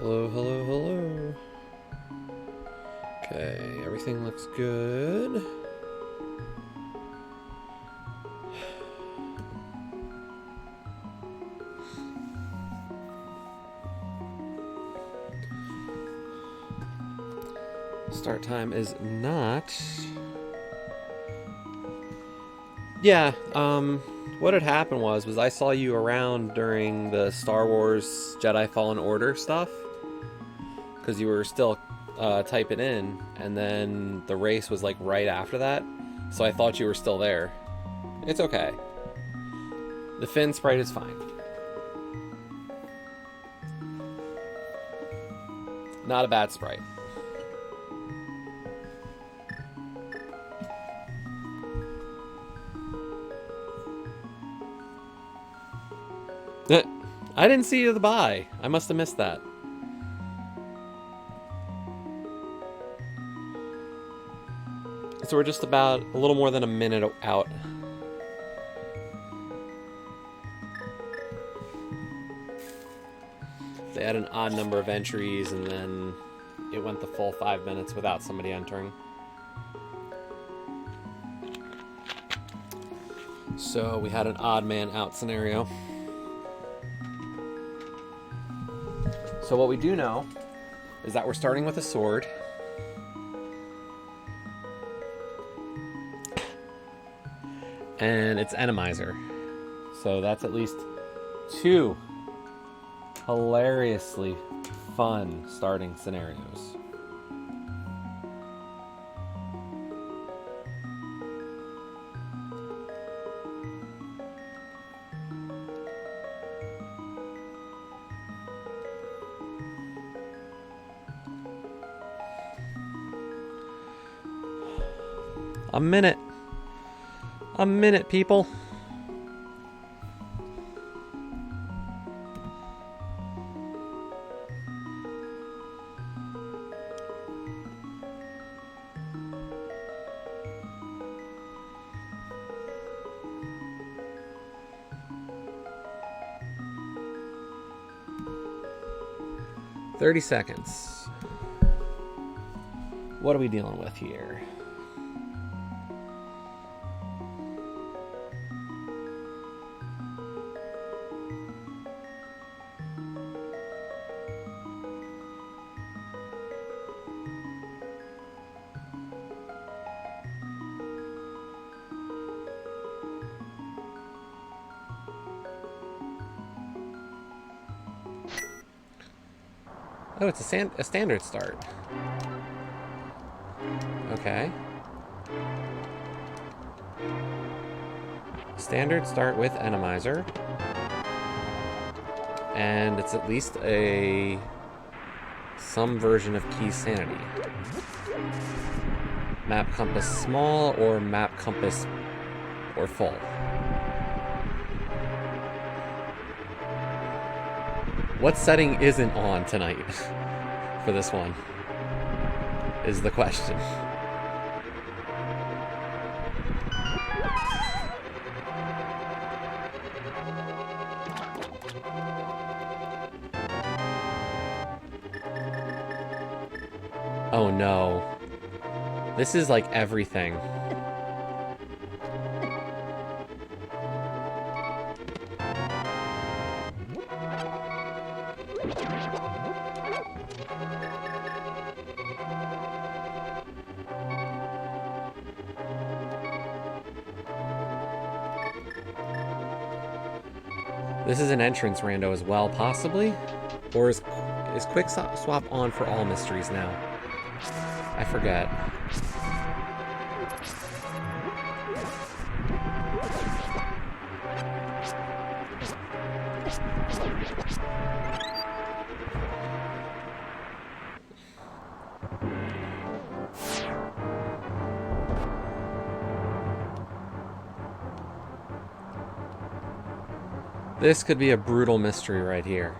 Hello, hello, hello. Okay, everything looks good. Start time is not... Yeah, what had happened was I saw you around during the Star Wars Jedi Fallen Order stuff, because you were still typing in, and then the race was like right after that, so I thought you were still there. It's okay. The Finn sprite is fine. Not a bad sprite. I didn't see the buy. I must have missed that. So we're just about a little more than a minute out. They had an odd number of entries, and then it went the full 5 minutes without somebody entering. So we had an odd man out scenario. So what we do know is that we're starting with a sword. And it's Enemizer. So that's at least 2 hilariously fun starting scenarios. A minute. A minute, people. "30 seconds. What are we dealing with here? Oh, it's a standard start. Okay. Standard start with Enemizer. And it's at least some version of Key Sanity. Map compass small or map compass or full. What setting isn't on tonight for this one is the question. Oh no. This is like everything. This is an entrance rando as well, possibly? Or is Quick Swap on for all mysteries now? I forget. This could be a brutal mystery right here.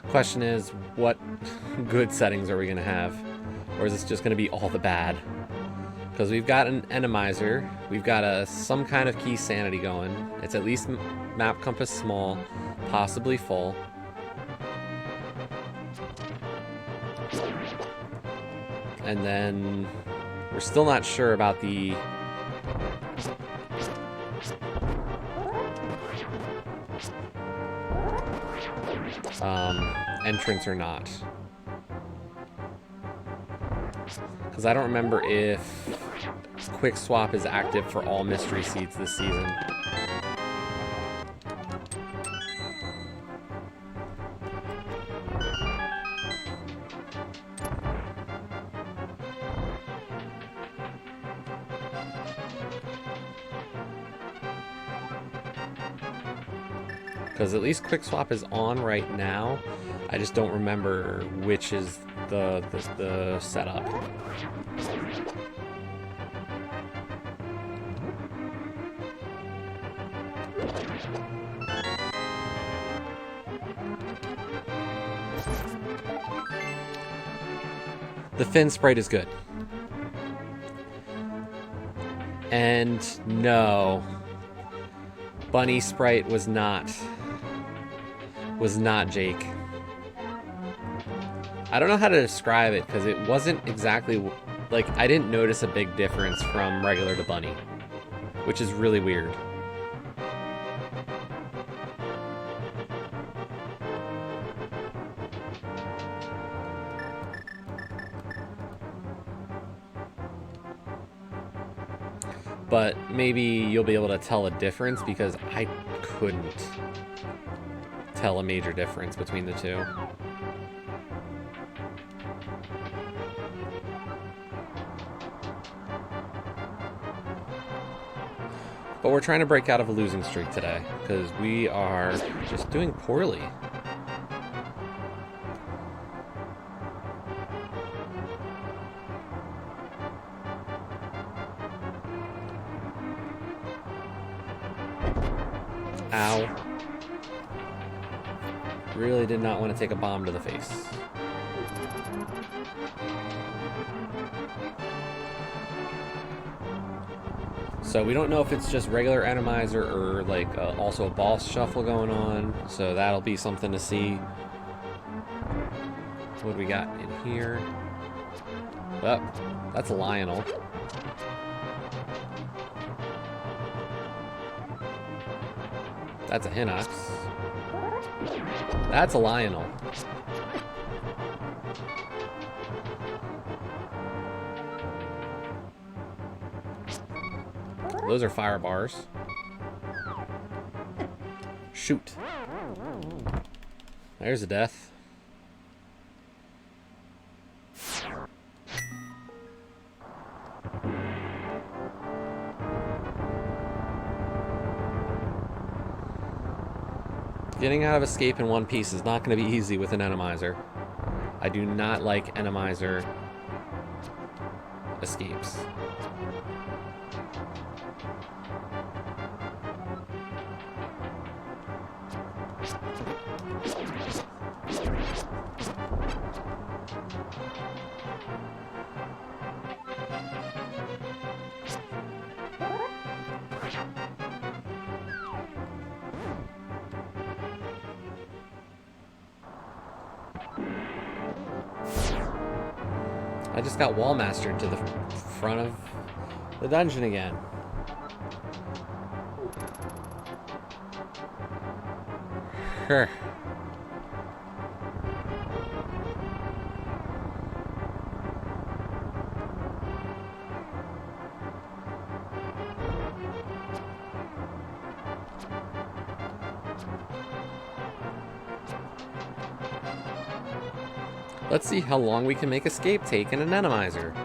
Question is, what good settings are we going to have? Or is this just going to be all the bad? Because we've got an Enemizer, we've got some kind of key sanity going. It's at least map compass small, possibly full. And then we're still not sure about the entrance or not. Because I don't remember if Quick Swap is active for all mystery seeds this season. Because at least Quick Swap is on right now. I just don't remember which is the setup. The Finn sprite is good. And no, Bunny sprite was not Jake. I don't know how to describe it because it wasn't exactly like, I didn't notice a big difference from regular to Bunny, which is really weird. But maybe you'll be able to tell a difference because I couldn't tell a major difference between the two. But we're trying to break out of a losing streak today because we are just doing poorly. Ow. Really did not want to take a bomb to the face. So we don't know if it's just regular Enemizer or like also a boss shuffle going on. So that'll be something to see. What do we got in here? Oh, that's a Lionel. That's a Hinox. That's a Lionel. Those are fire bars. Shoot. There's a death. Getting out of escape in one piece is not going to be easy with an Enemizer. I do not like Enemizer escapes. I just got wall mastered to the front of the dungeon again. Sure. Let's see how long we can make escape taking an Enemizer.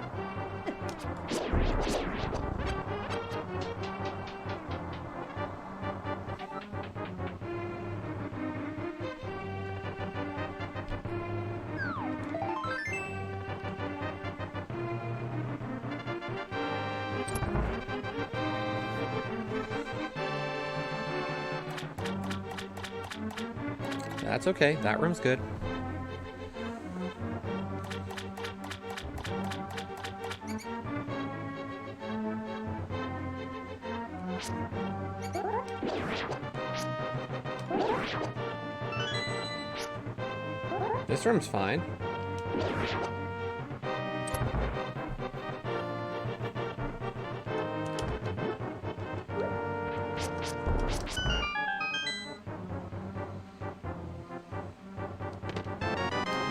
That's okay. That room's good. This room's fine.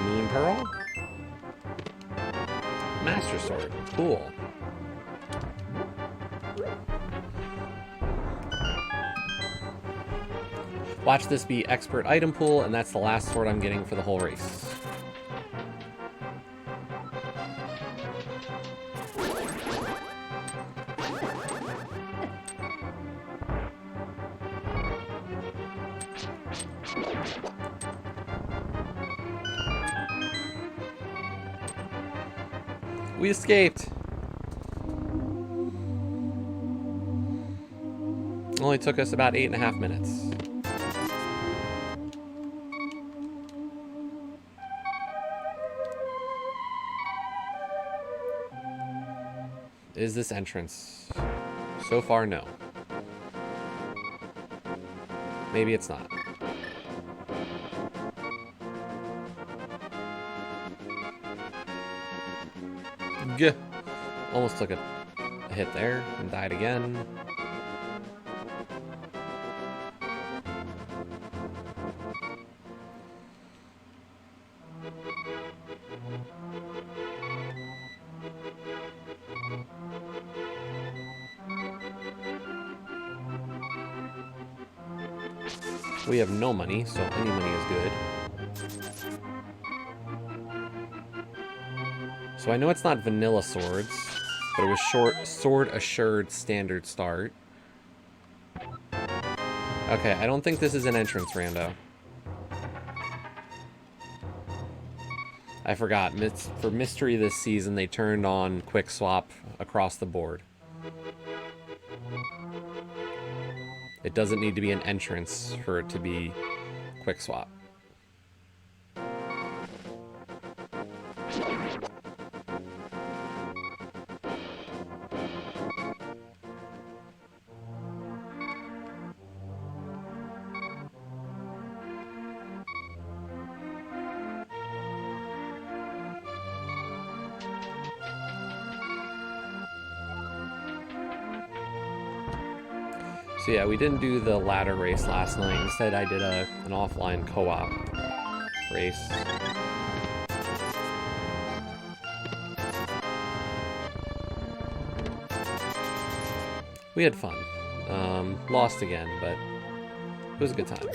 Moon Pearl? Master Sword. Cool. Watch this be expert item pool, and that's the last sword I'm getting for the whole race. We escaped. Only took us about 8.5 minutes. Is this entrance? So far, no. Maybe it's not. Gah. Almost took a hit there and died again. We have no money, so any money is good. So I know it's not vanilla swords, but it was sword assured standard start. Okay, I don't think this is an entrance, Rando. I forgot. For Mystery this season, they turned on quick swap across the board. It doesn't need to be an entrance for it to be quick swap. So yeah, we didn't do the ladder race last night. Instead, I did an offline co-op race. We had fun. Lost again, but it was a good time.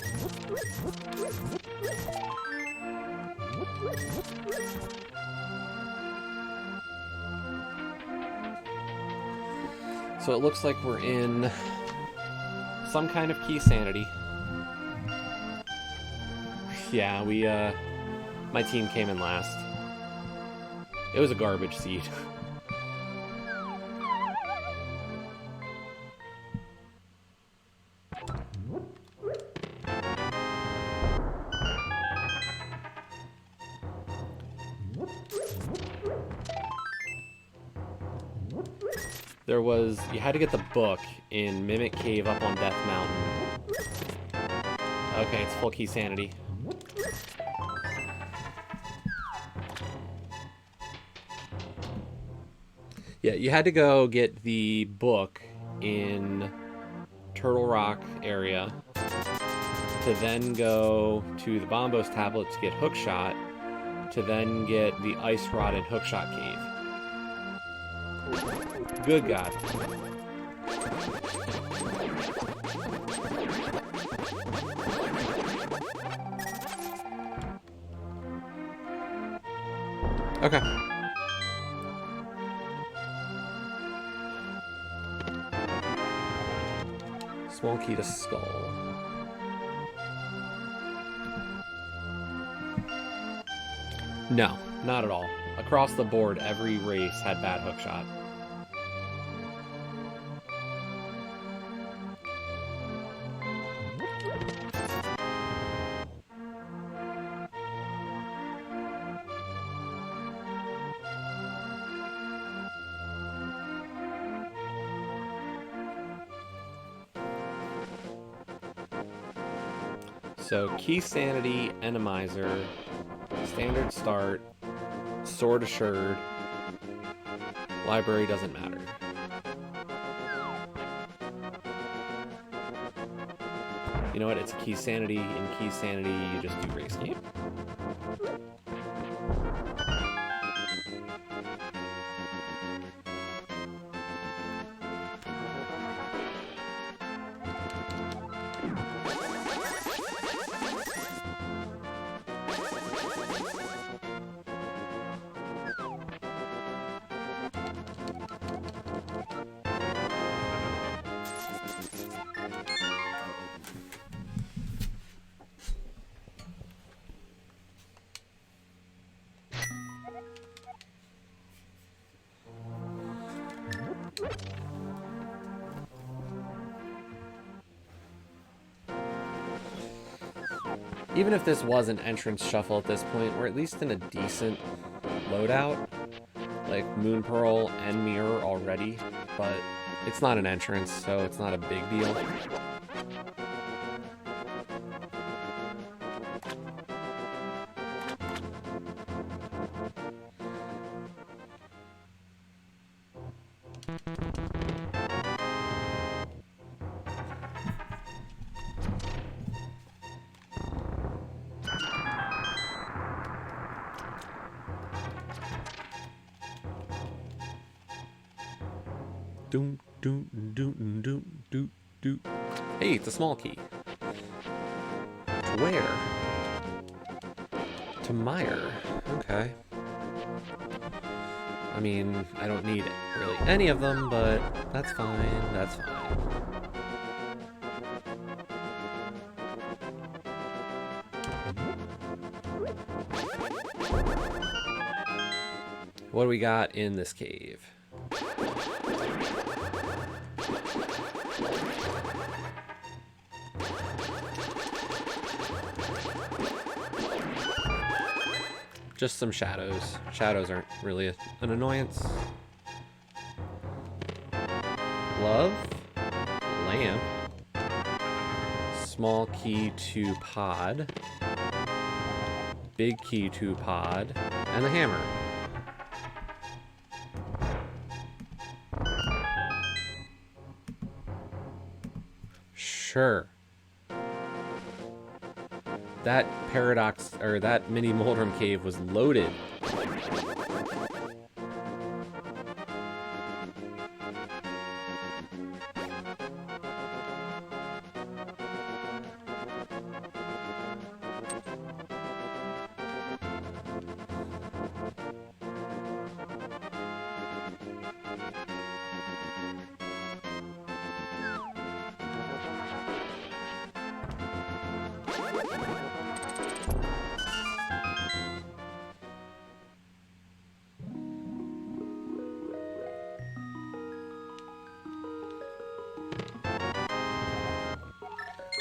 So it looks like we're in some kind of key sanity. Yeah, my team came in last. It was a garbage seed. You had to get the book in Mimic Cave up on Death Mountain. Okay, it's full key sanity. Yeah, you had to go get the book in Turtle Rock area to then go to the Bombos tablet to get Hookshot, to then get the Ice Rod in Hookshot Cave. Good God. Okay. Small key to skull. No, not at all. Across the board, every race had bad hookshot. So Key Sanity, Enemizer, Standard Start, Sword Assured, Library doesn't matter. You know what? It's Key Sanity. In Key Sanity, you just do Race Game. Even if this was an entrance shuffle at this point, we're at least in a decent loadout. Like Moon Pearl and Mirror already, but it's not an entrance, so it's not a big deal. Hey, it's a small key. To where? To Meyer. Okay. I mean, I don't need really any of them, but that's fine. That's fine. What do we got in this cave? Just some shadows. Shadows aren't really an annoyance. Glove. Lamp. Small key to pod. Big key to pod. And the hammer. Sure. That paradox, or that mini Moldrum cave was loaded.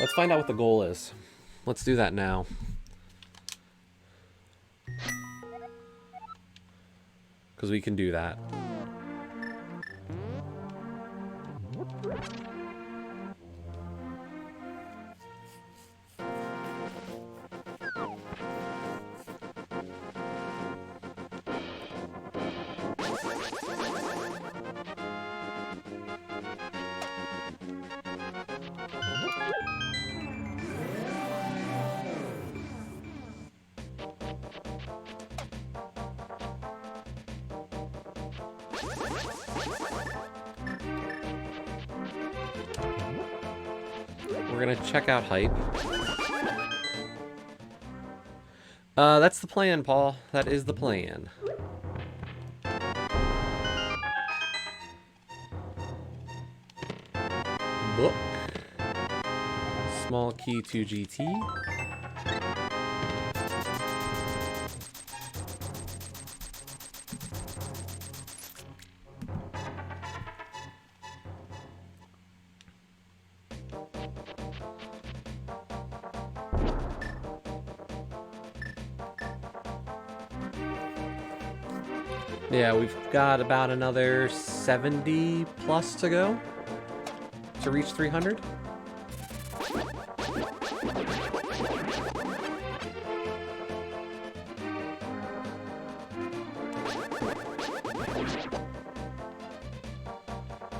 Let's find out what the goal is. Let's do that now. Because we can do that. We're gonna check out hype. That's the plan, Paul. That is the plan. Book. Small key to GT. Yeah, we've got about another 70 plus to go to reach 300.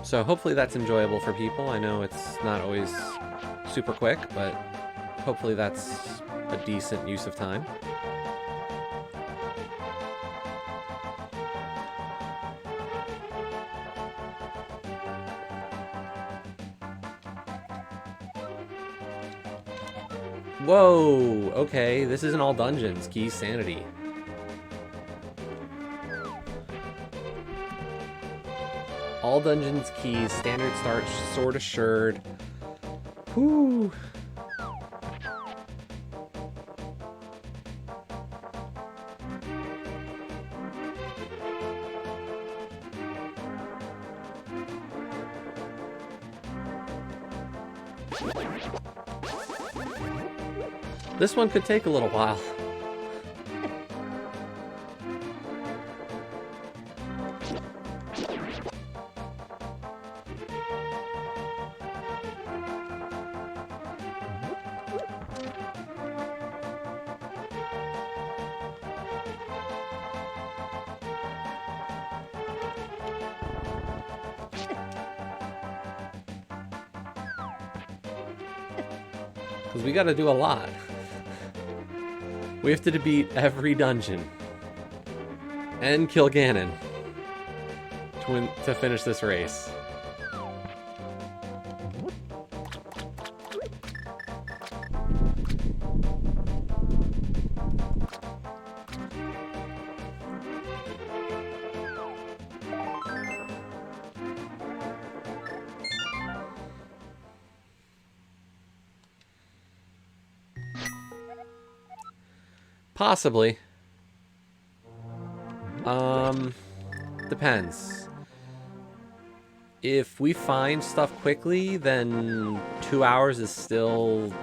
So hopefully that's enjoyable for people. I know it's not always super quick, but hopefully that's a decent use of time. Whoa! Okay, this isn't all dungeons. Keys sanity. All dungeons, keys, standard start, sword assured. Whoo! This one could take a little while. Because we gotta do a lot. We have to defeat every dungeon. And kill Ganon. To finish this race. Possibly. Depends. If we find stuff quickly, then 2 hours is still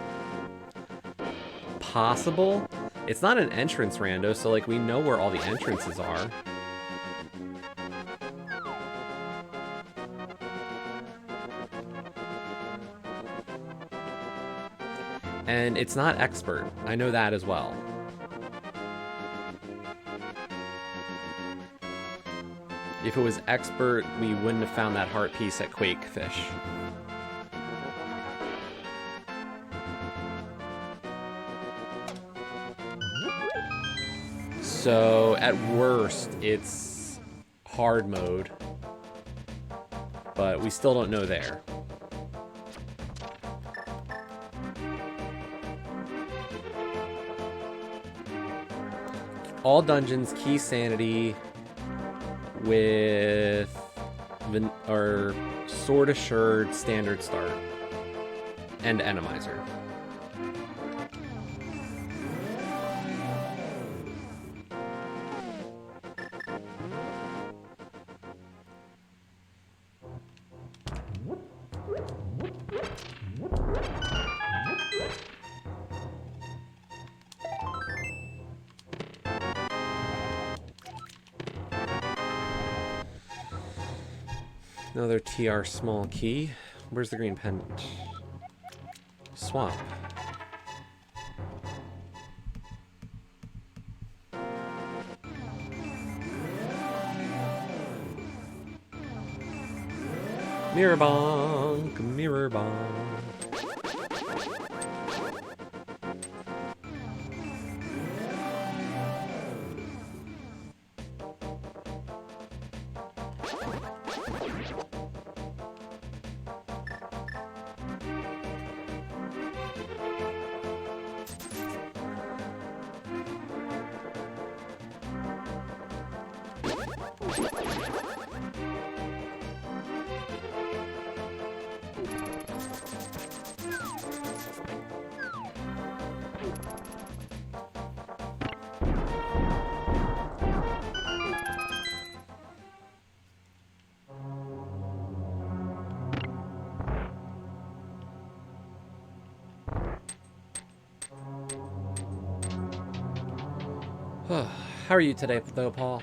possible. It's not an entrance rando, so like we know where all the entrances are. And it's not expert. I know that as well. If it was expert, we wouldn't have found that heart piece at Quakefish. So, at worst, it's hard mode. But we still don't know there. All dungeons, key sanity, with or sword assured standard start and enemizer. Another TR small key. Where's the green pendant? Swamp. Mirror bonk, mirror bonk. How are you today, though, Paul?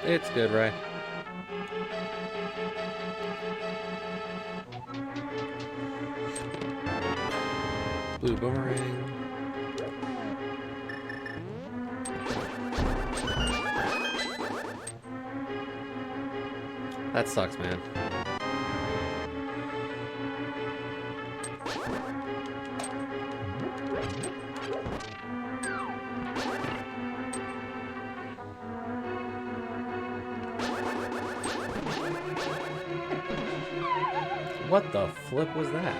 It's good, Ray. Blue boomerang. That sucks, man. What the flip was that?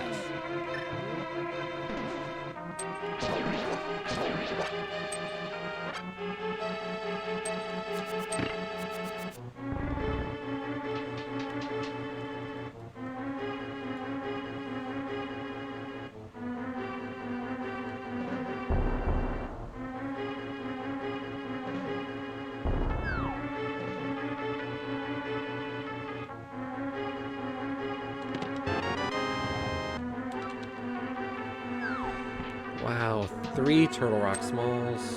Wow, 3 Turtle Rock Smalls.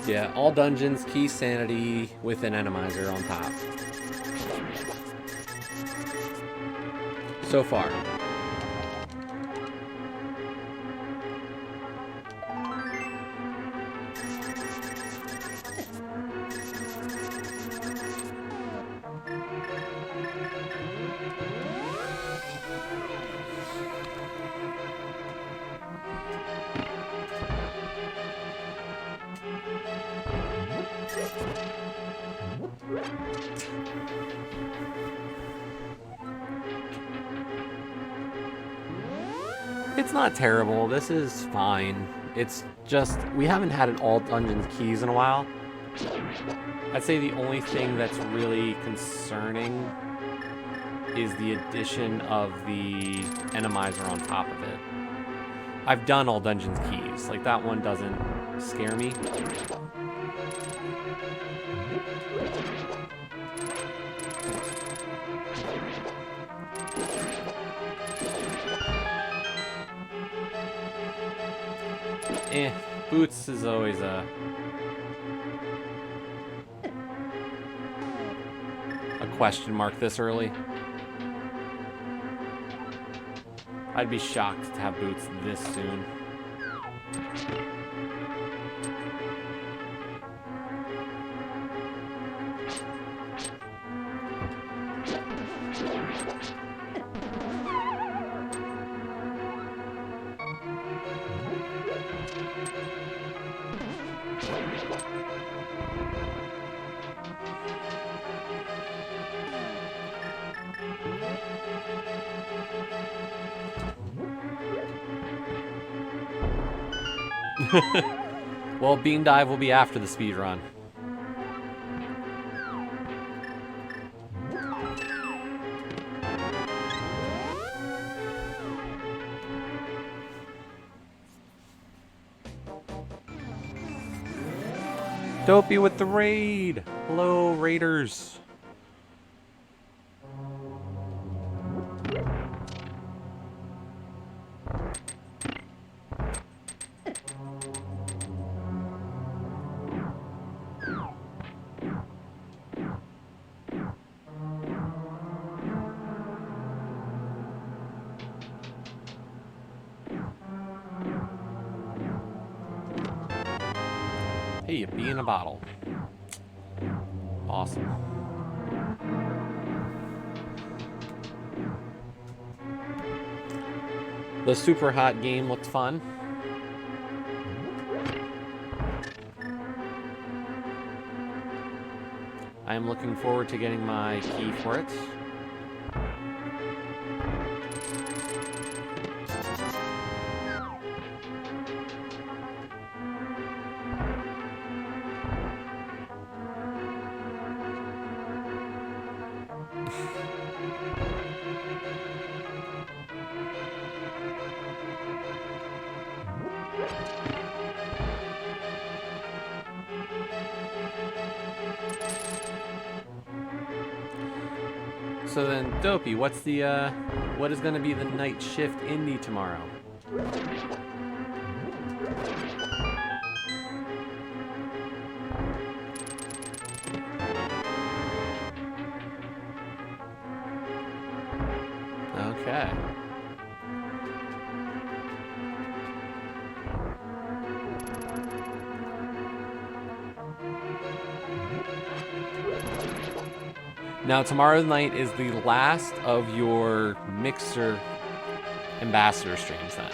Yeah, all dungeons, key sanity with an enemizer on top. So far. It's not terrible. This is fine. It's just, we haven't had an all dungeons keys in a while. I'd say the only thing that's really concerning is the addition of the enemizer on top of it. I've done all dungeons keys. Like, that one doesn't scare me. Boots is always a question mark this early. I'd be shocked to have Boots this soon. Well, Beam Dive will be after the speed run. Dopey with the raid. Hello, raiders. Hey, a bee in a bottle. Awesome. The super hot game looked fun. I am looking forward to getting my key for it. So then, Dopey, what's the what is going to be the night shift indie tomorrow? Okay. Now, tomorrow night is the last of your Mixer ambassador streams then.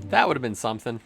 That would have been something.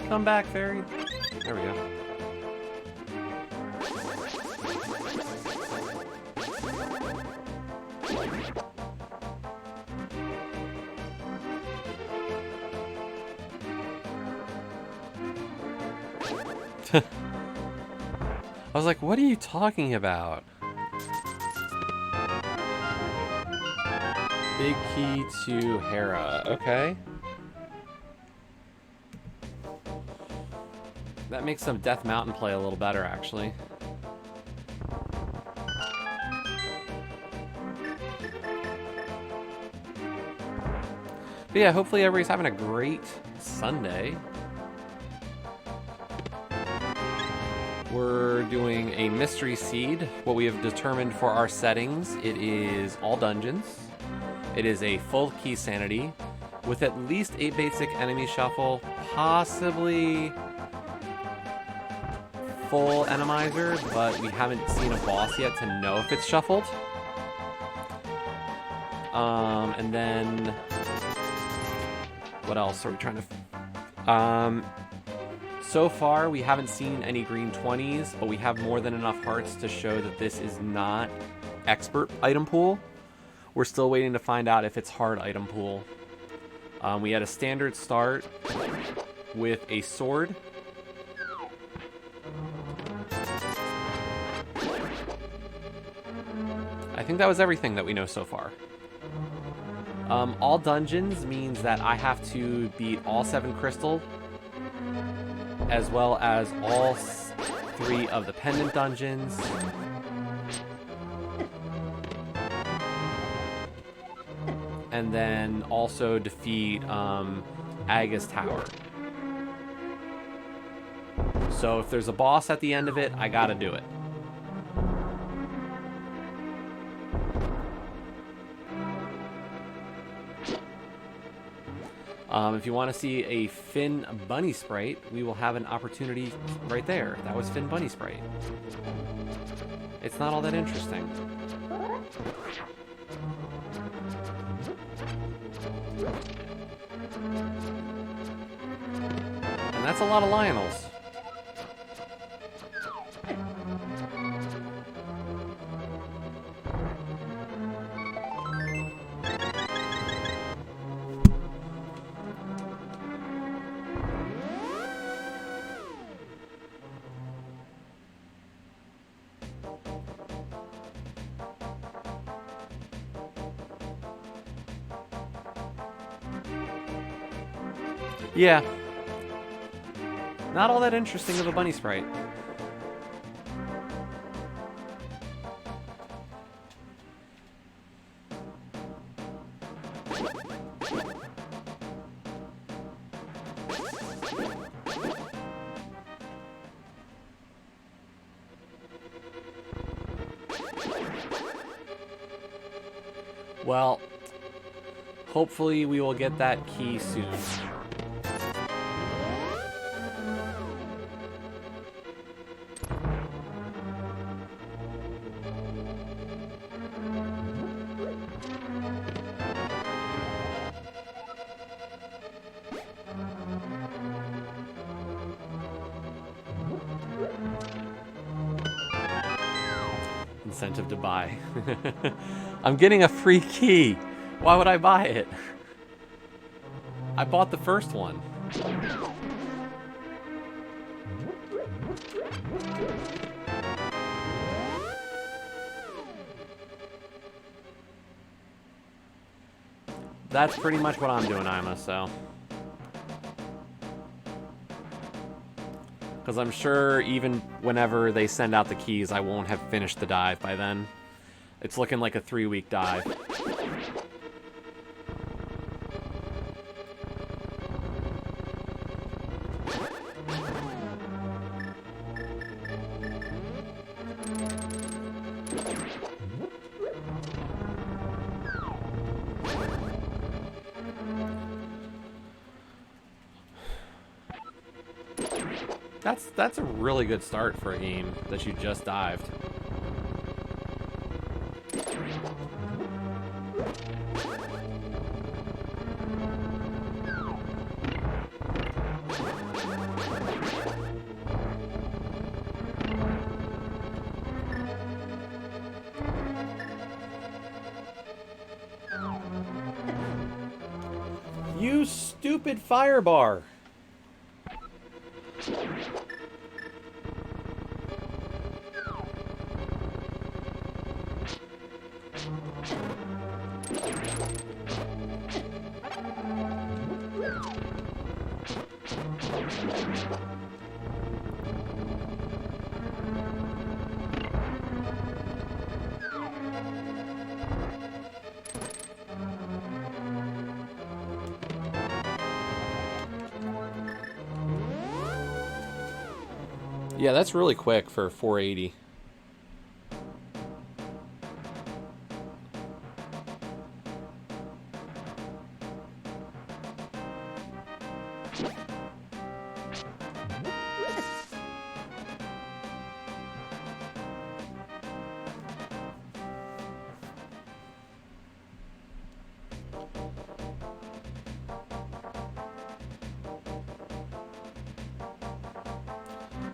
Come back, fairy. There we go. I was like, what are you talking about? Big key to Hera. Okay. That makes some Death Mountain play a little better, actually. But yeah, hopefully everybody's having a great Sunday. We're doing a mystery seed. What we have determined for our settings, it is all dungeons. It is a full key sanity with at least 8 basic enemy shuffle, possibly full enemizer, but we haven't seen a boss yet to know if it's shuffled. And then what else are we trying to? So far, we haven't seen any green 20s, but we have more than enough hearts to show that this is not expert item pool. We're still waiting to find out if it's hard item pool. We had a standard start with a sword. I think that was everything that we know so far. All dungeons means that I have to beat all 7 crystal, as well as all 3 of the pendant dungeons. And then also defeat Aga's Tower. So if there's a boss at the end of it, I gotta do it. If you want to see a Finn Bunny Sprite, we will have an opportunity right there. That was Finn Bunny Sprite. It's not all that interesting. And that's a lot of Lionels. Yeah. Not all that interesting of a bunny sprite. Well, hopefully we will get that key soon. Incentive to buy. I'm getting a free key. Why would I buy it? I bought the first one. That's pretty much what I'm doing, Ima, so. Because I'm sure even whenever they send out the keys, I won't have finished the dive by then. It's looking like a 3-week dive. That's a really good start for a game that you just dived. You stupid fire bar! Yeah, that's really quick for 480.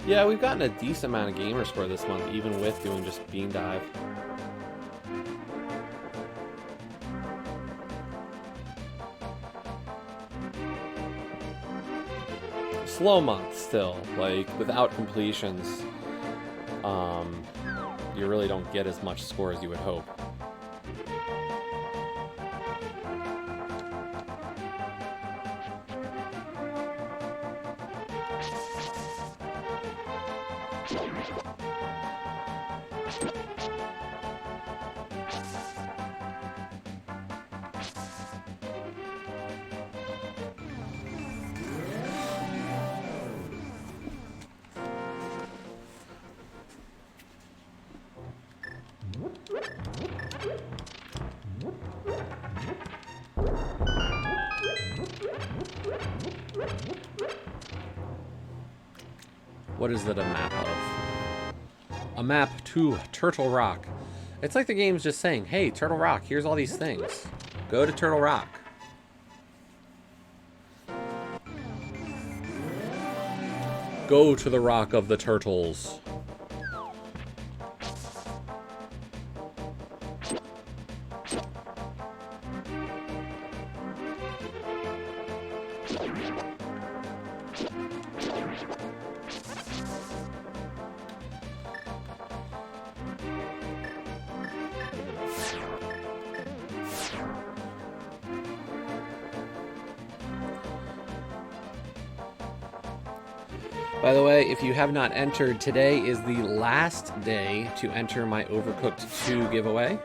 Yeah, we've gotten a decent amount of gamer score this month, even with doing just Bean Dive. Slow month still, like without completions, you really don't get as much score as you would hope. What is it a map of? A map to Turtle Rock. It's like the game's just saying, hey, Turtle Rock, here's all these things. Go to Turtle Rock. Go to the Rock of the Turtles. By the way, if you have not entered, today is the last day to enter my Overcooked 2 giveaway.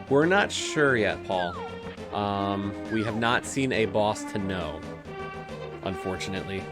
We're not sure yet, Paul. We have not seen a boss to know, unfortunately.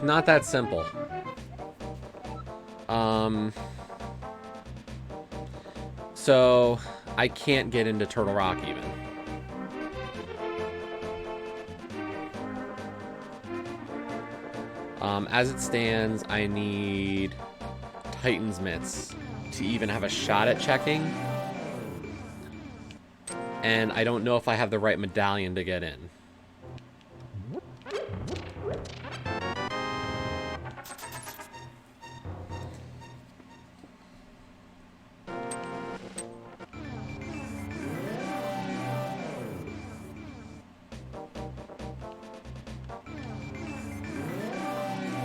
Not that simple. So I can't get into Turtle Rock even. As it stands, I need Titan's Mitts to even have a shot at checking. And I don't know if I have the right medallion to get in.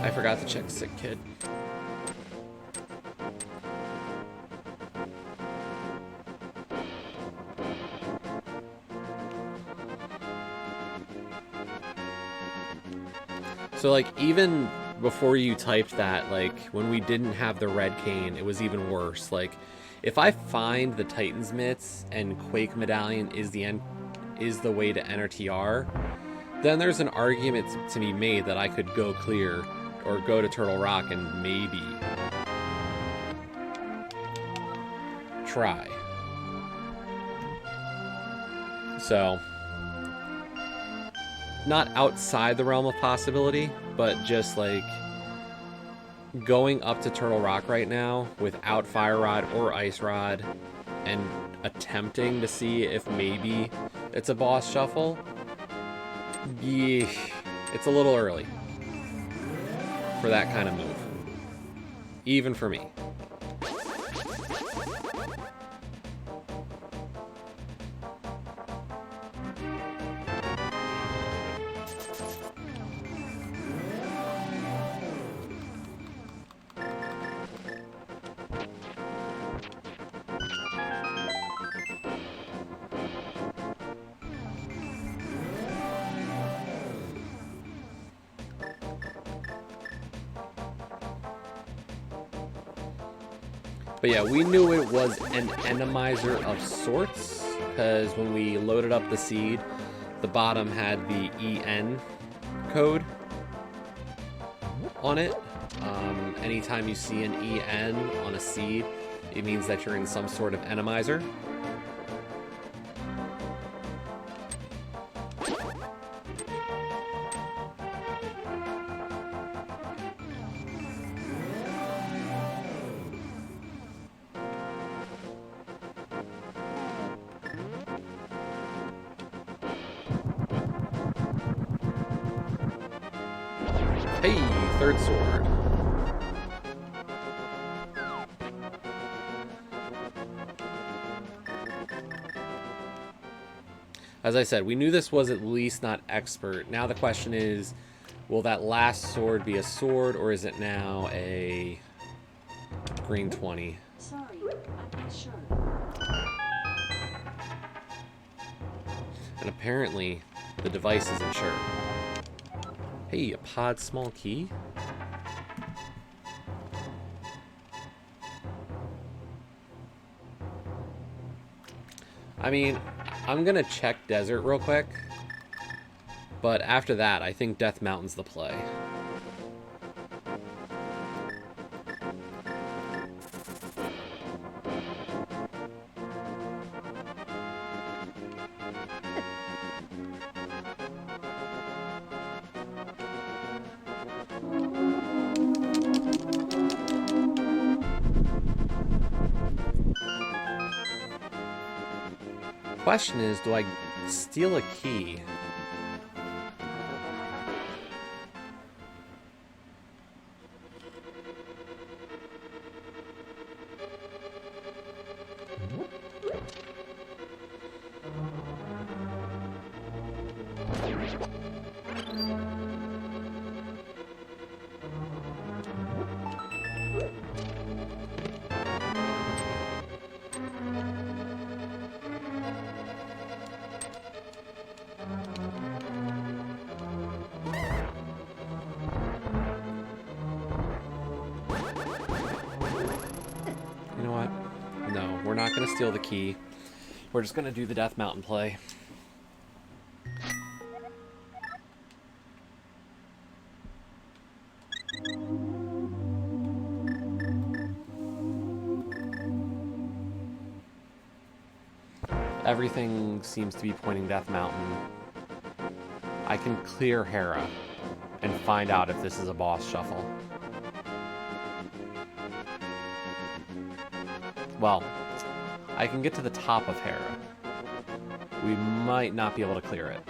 I forgot to check Sick Kid. So, like, even before you typed that, like, when we didn't have the red cane, it was even worse. Like, if I find the Titan's Mitts and Quake Medallion is the way to enter TR, then there's an argument to be made that I could go clear or go to Turtle Rock and maybe try. So, not outside the realm of possibility, but just like going up to Turtle Rock right now without Fire Rod or Ice Rod and attempting to see if maybe it's a boss shuffle, yeah, it's a little early for that kind of move, even for me. But yeah, we knew it was an enemizer of sorts, because when we loaded up the seed, the bottom had the EN code on it. Anytime you see an EN on a seed, it means that you're in some sort of enemizer. Hey, third sword. As I said, we knew this was at least not expert. Now the question is, will that last sword be a sword, or is it now a green 20? Sorry, I'm not sure. And apparently, the device isn't sure. Hey, a pod small key? I mean, I'm gonna check Desert real quick. But after that, I think Death Mountain's the play. Question is, do I steal a key? You know what? No, we're not going to steal the key. We're just going to do the Death Mountain play. Everything seems to be pointing Death Mountain. I can clear Hera and find out if this is a boss shuffle. Well, I can get to the top of Hera. We might not be able to clear it.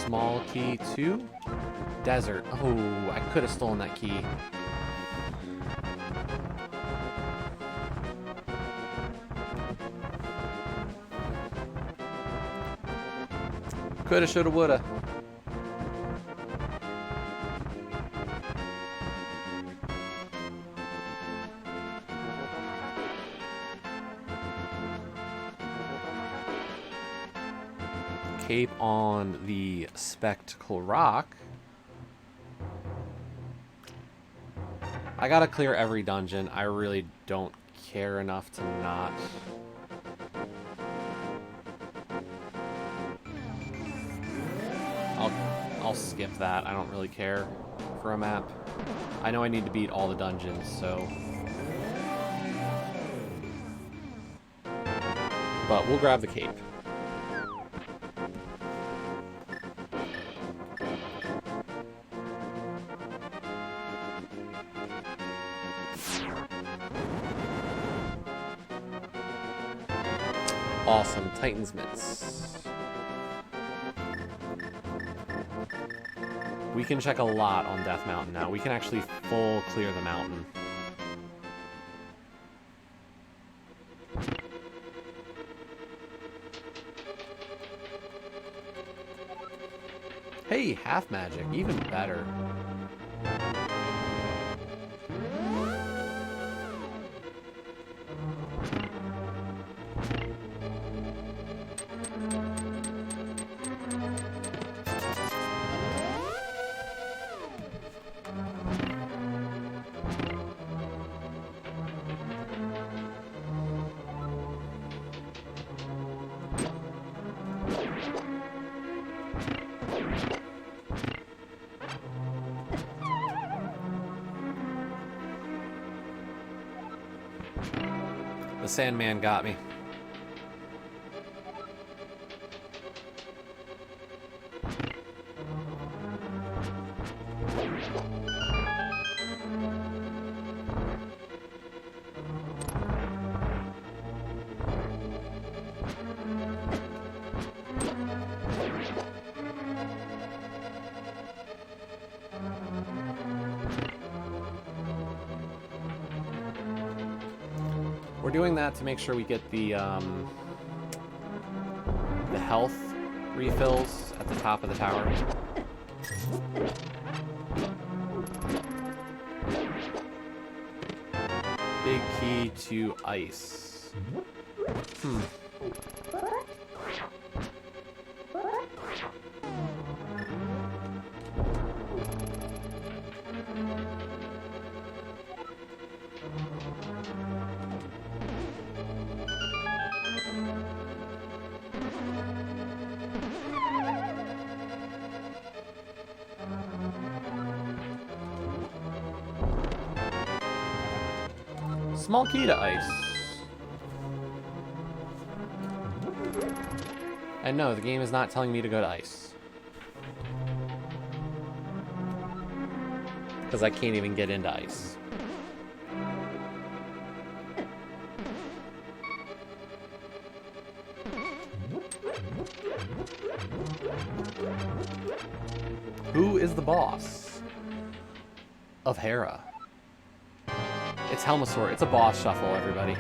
Small key 2. Desert. Oh, I could have stolen that key. Coulda, shoulda, woulda. Cape on the Spectacle Rock. I gotta clear every dungeon. I really don't care enough to not. I'll skip that. I don't really care for a map. I know I need to beat all the dungeons, so. But we'll grab the cape. Awesome. Titan's Mitts. We can check a lot on Death Mountain now. We can actually full clear the mountain. Hey, half magic. Even better. Sandman got me. We're doing that to make sure we get the health refills at the top of the tower. Big key to ice. Small key to ice. And no, the game is not telling me to go to ice. Because I can't even get into ice. Who is the boss of Hera? It's Helmasaur. It's a boss shuffle, everybody.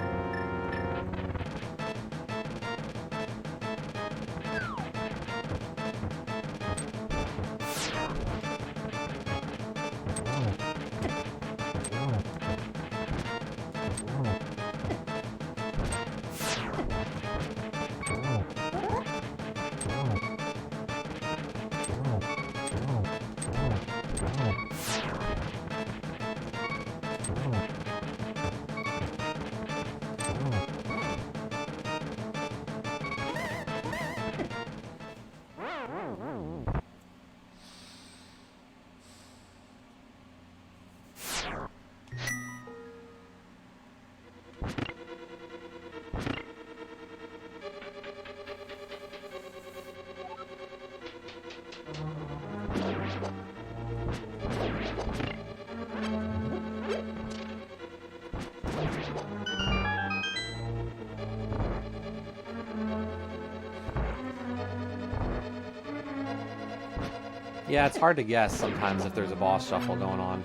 Yeah, it's hard to guess sometimes if there's a boss shuffle going on.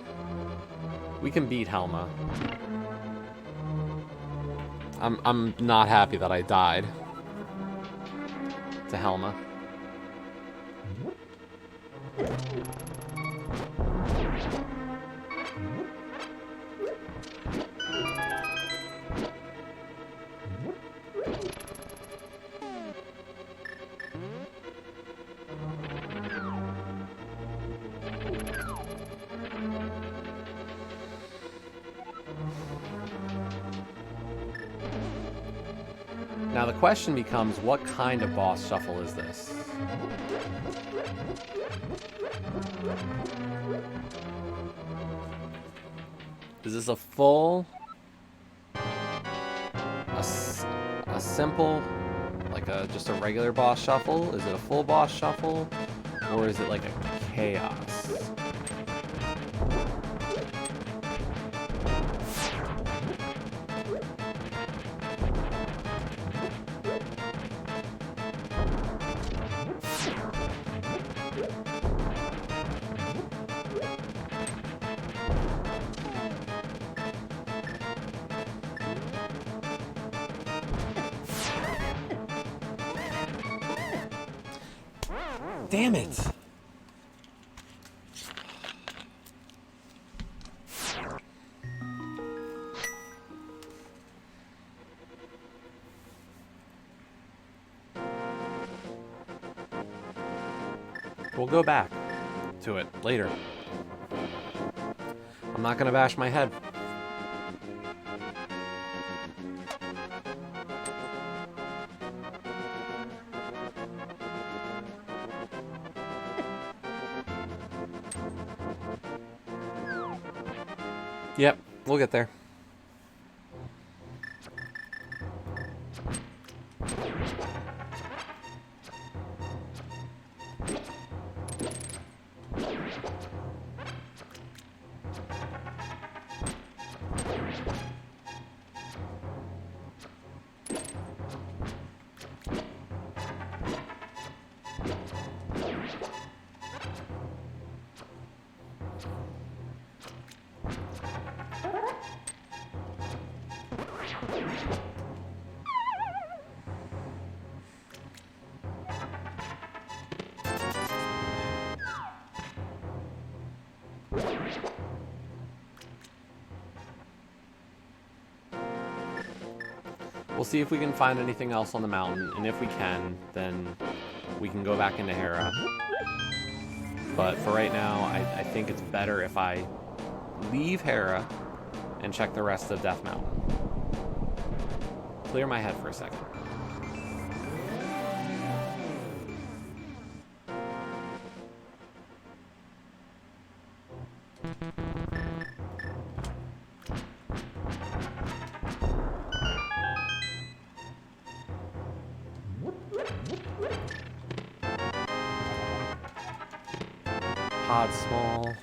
We can beat Helma. I'm not happy that I died to Helma. Now the question becomes, what kind of boss shuffle is this? Is this a full, a simple, like just a regular boss shuffle? Is it a full boss shuffle? Or is it like a chaos? Damn it! We'll go back to it later. I'm not gonna bash my head. Yep, we'll get there. We'll see if we can find anything else on the mountain, and if we can, then we can go back into Hera. But for right now, I think it's better if I leave Hera and check the rest of Death Mountain. Clear my head for a second. Pod small.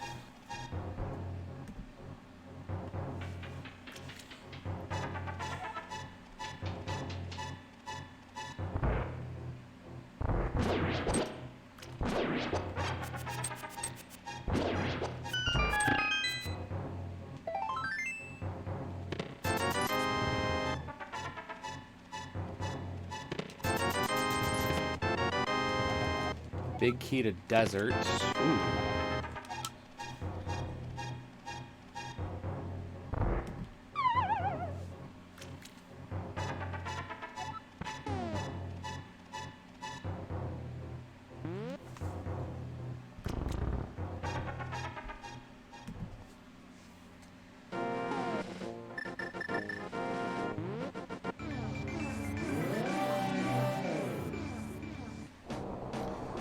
Big key to desert. Ooh.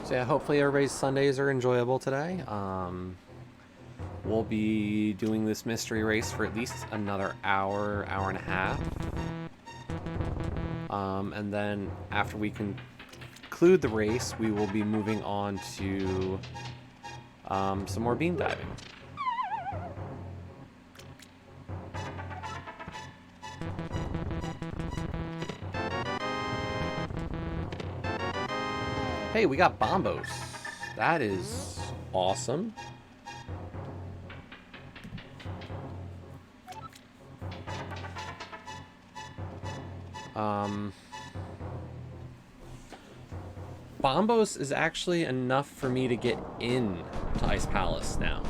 So yeah, hopefully everybody's Sundays are enjoyable today. We'll be doing this mystery race for at least another hour, hour and a half. And then after we conclude the race, we will be moving on to some more beam diving. Hey, we got Bombos. That is awesome. Bombos is actually enough for me to get in to Ice Palace now.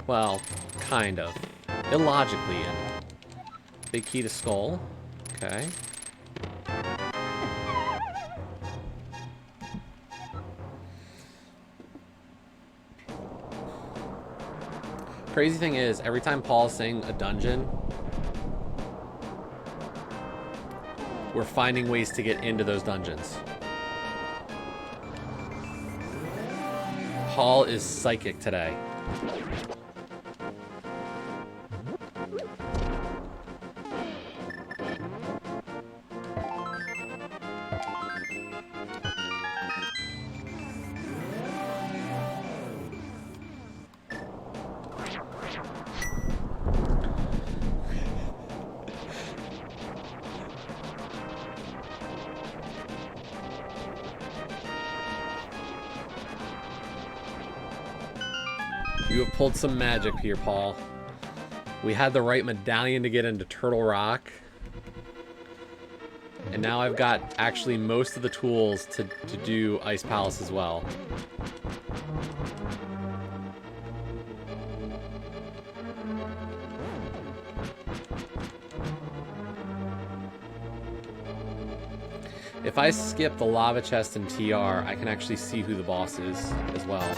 Well, kind of. Illogically in. Big key to skull. Okay. Crazy thing is, every time Paul's saying a dungeon, we're finding ways to get into those dungeons. Paul is psychic today. You have pulled some magic here, Paul. We had the right medallion to get into Turtle Rock. And now I've got actually most of the tools to do Ice Palace as well. If I skip the lava chest and TR, I can actually see who the boss is as well.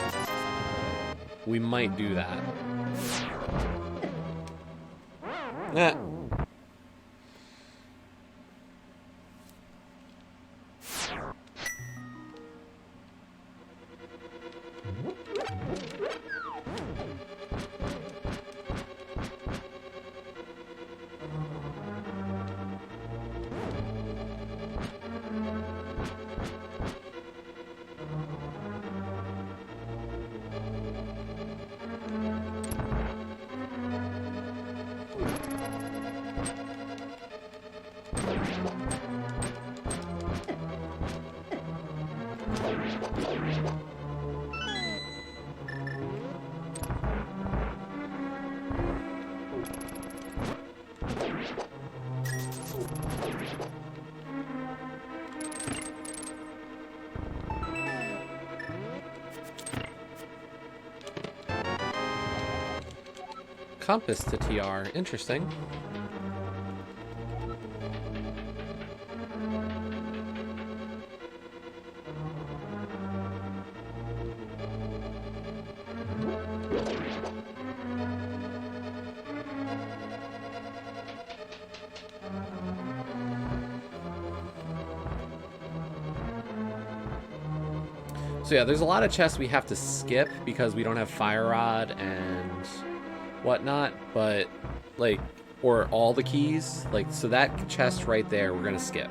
We might do that. Eh. Compass to TR. Interesting. So yeah, there's a lot of chests we have to skip because we don't have Fire Rod and whatnot, but like, or all the keys, like, so that chest right there we're gonna skip.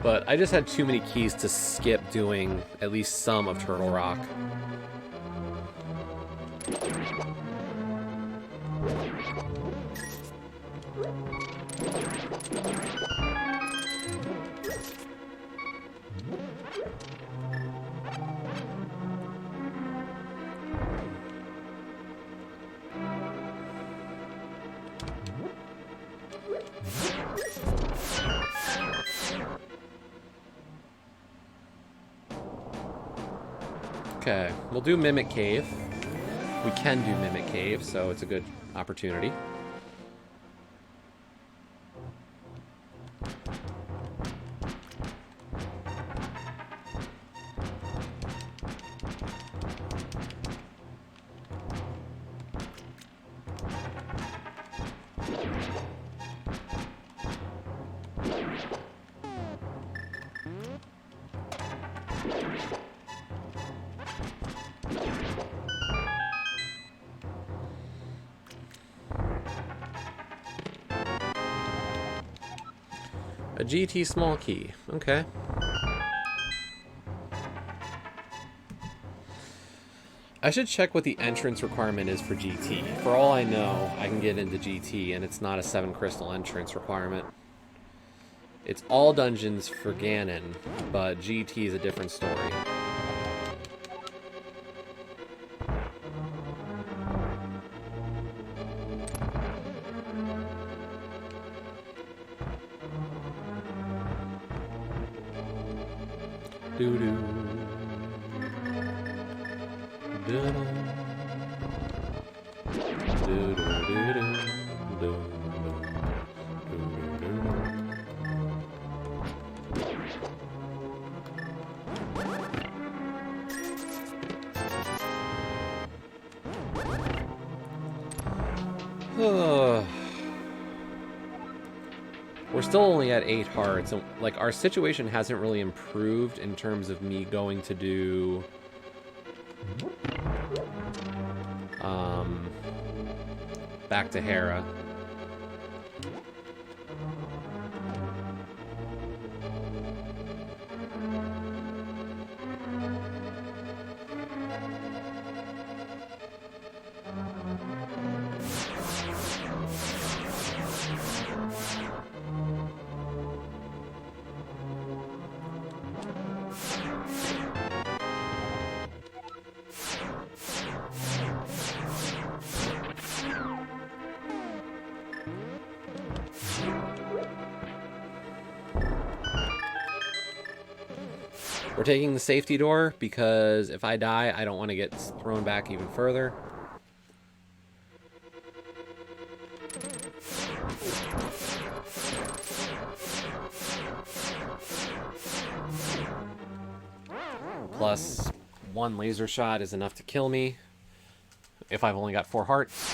But I just had too many keys to skip doing at least some of Turtle Rock. Okay, we'll do Mimic Cave. We can do Mimic Cave, so it's a good opportunity. A GT small key. Okay. I should check what the entrance requirement is for GT. For all I know, I can get into GT and it's not a 7 crystal entrance requirement. It's all dungeons for Ganon, but GT is a different story. Doo-doo. Doo-doo. Doo-doo-doo-doo. Doo-doo-doo-doo. We're still only at 8 hearts, and like our situation hasn't really improved in terms of me going to do back to Hera. We're taking the safety door because if I die, I don't want to get thrown back even further. Plus, 1 laser shot is enough to kill me if I've only got 4 hearts.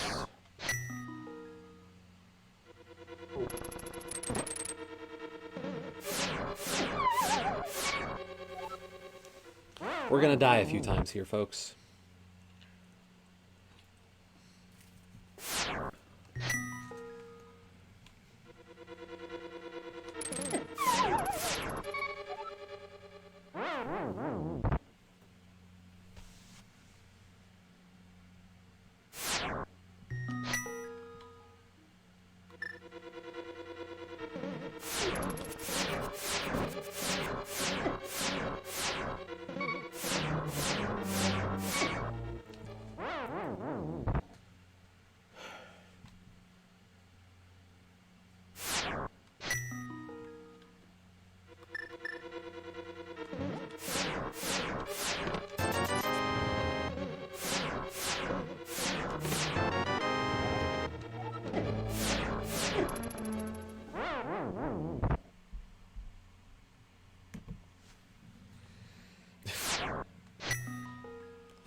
We're gonna die a few times here, folks.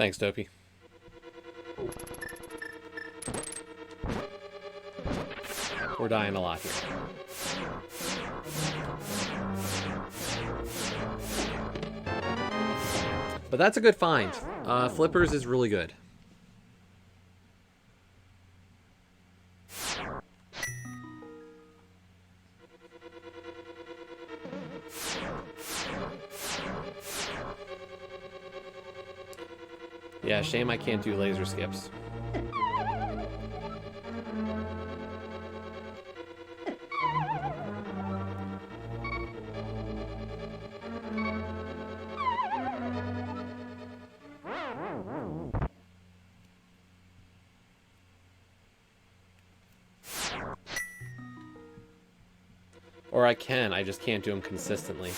Thanks, Dopey. We're dying a lot here. But that's a good find. Flippers is really good. Yeah, shame I can't do laser skips. Or I can, I just can't do them consistently.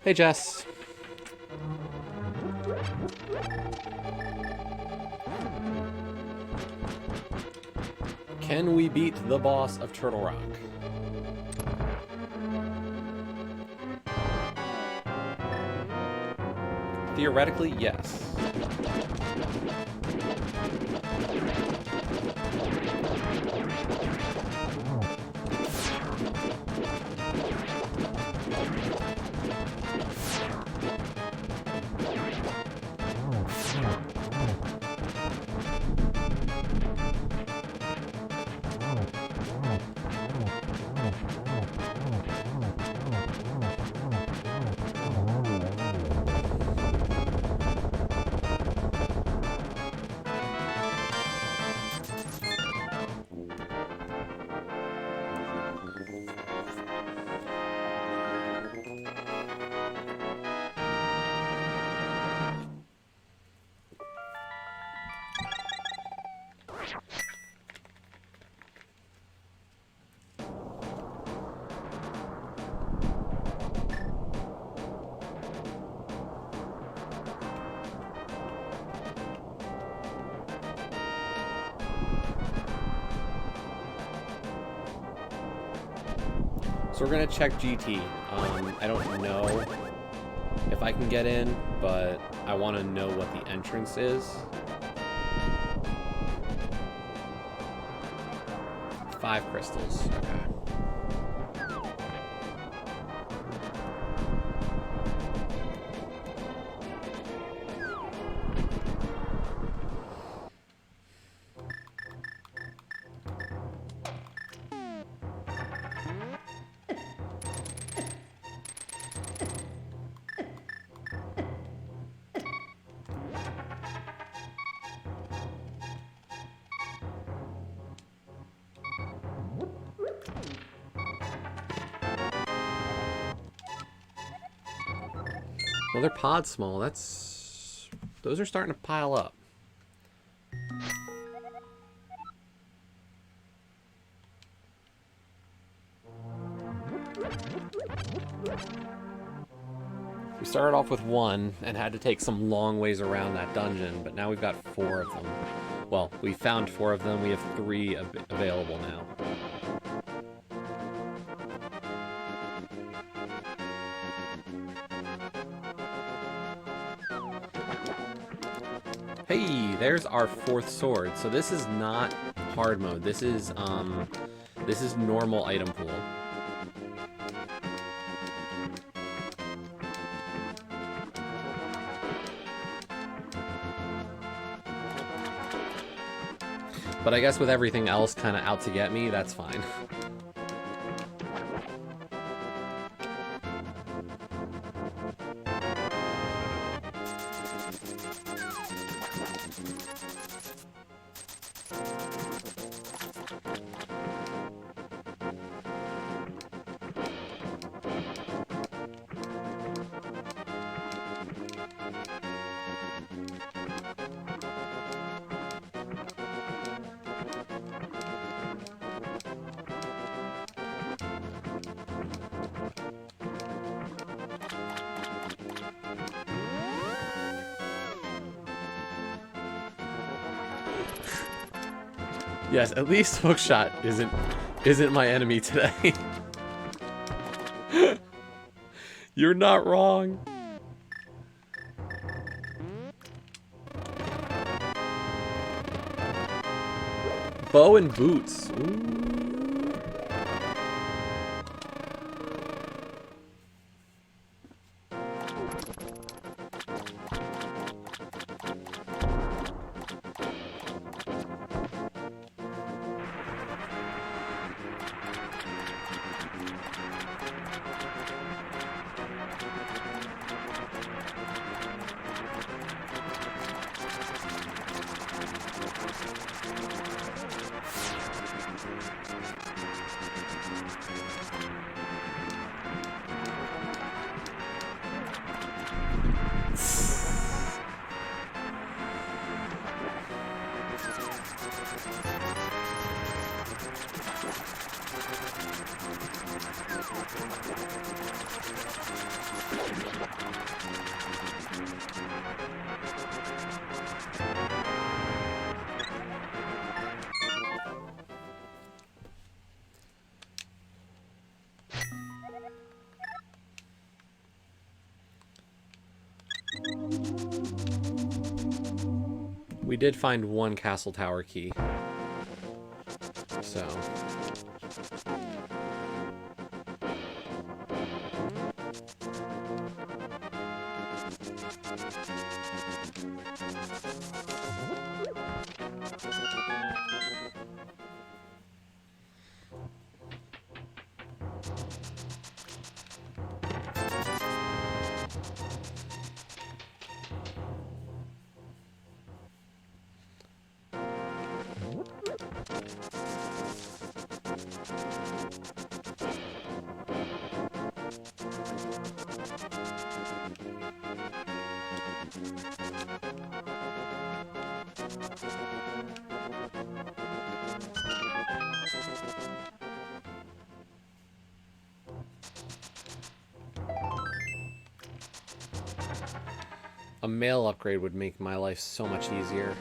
Hey, Jess. Can we beat the boss of Turtle Rock? Theoretically, yes. So we're gonna check GT. I don't know if I can get in, but I want to know what the entrance is. 5 crystals. Okay. Another pod small. Those are starting to pile up. We started off with 1 and had to take some long ways around that dungeon, but now we've got 4 of them. Well, we found 4 of them. We have 3 available now. Hey, there's our 4th sword. So this is not hard mode. This is normal item pool. But I guess with everything else kind of out to get me, that's fine. Yes, at least Hookshot isn't my enemy today. You're not wrong. Bow and boots. Ooh. We did find one castle tower key. So... A mail upgrade would make my life so much easier.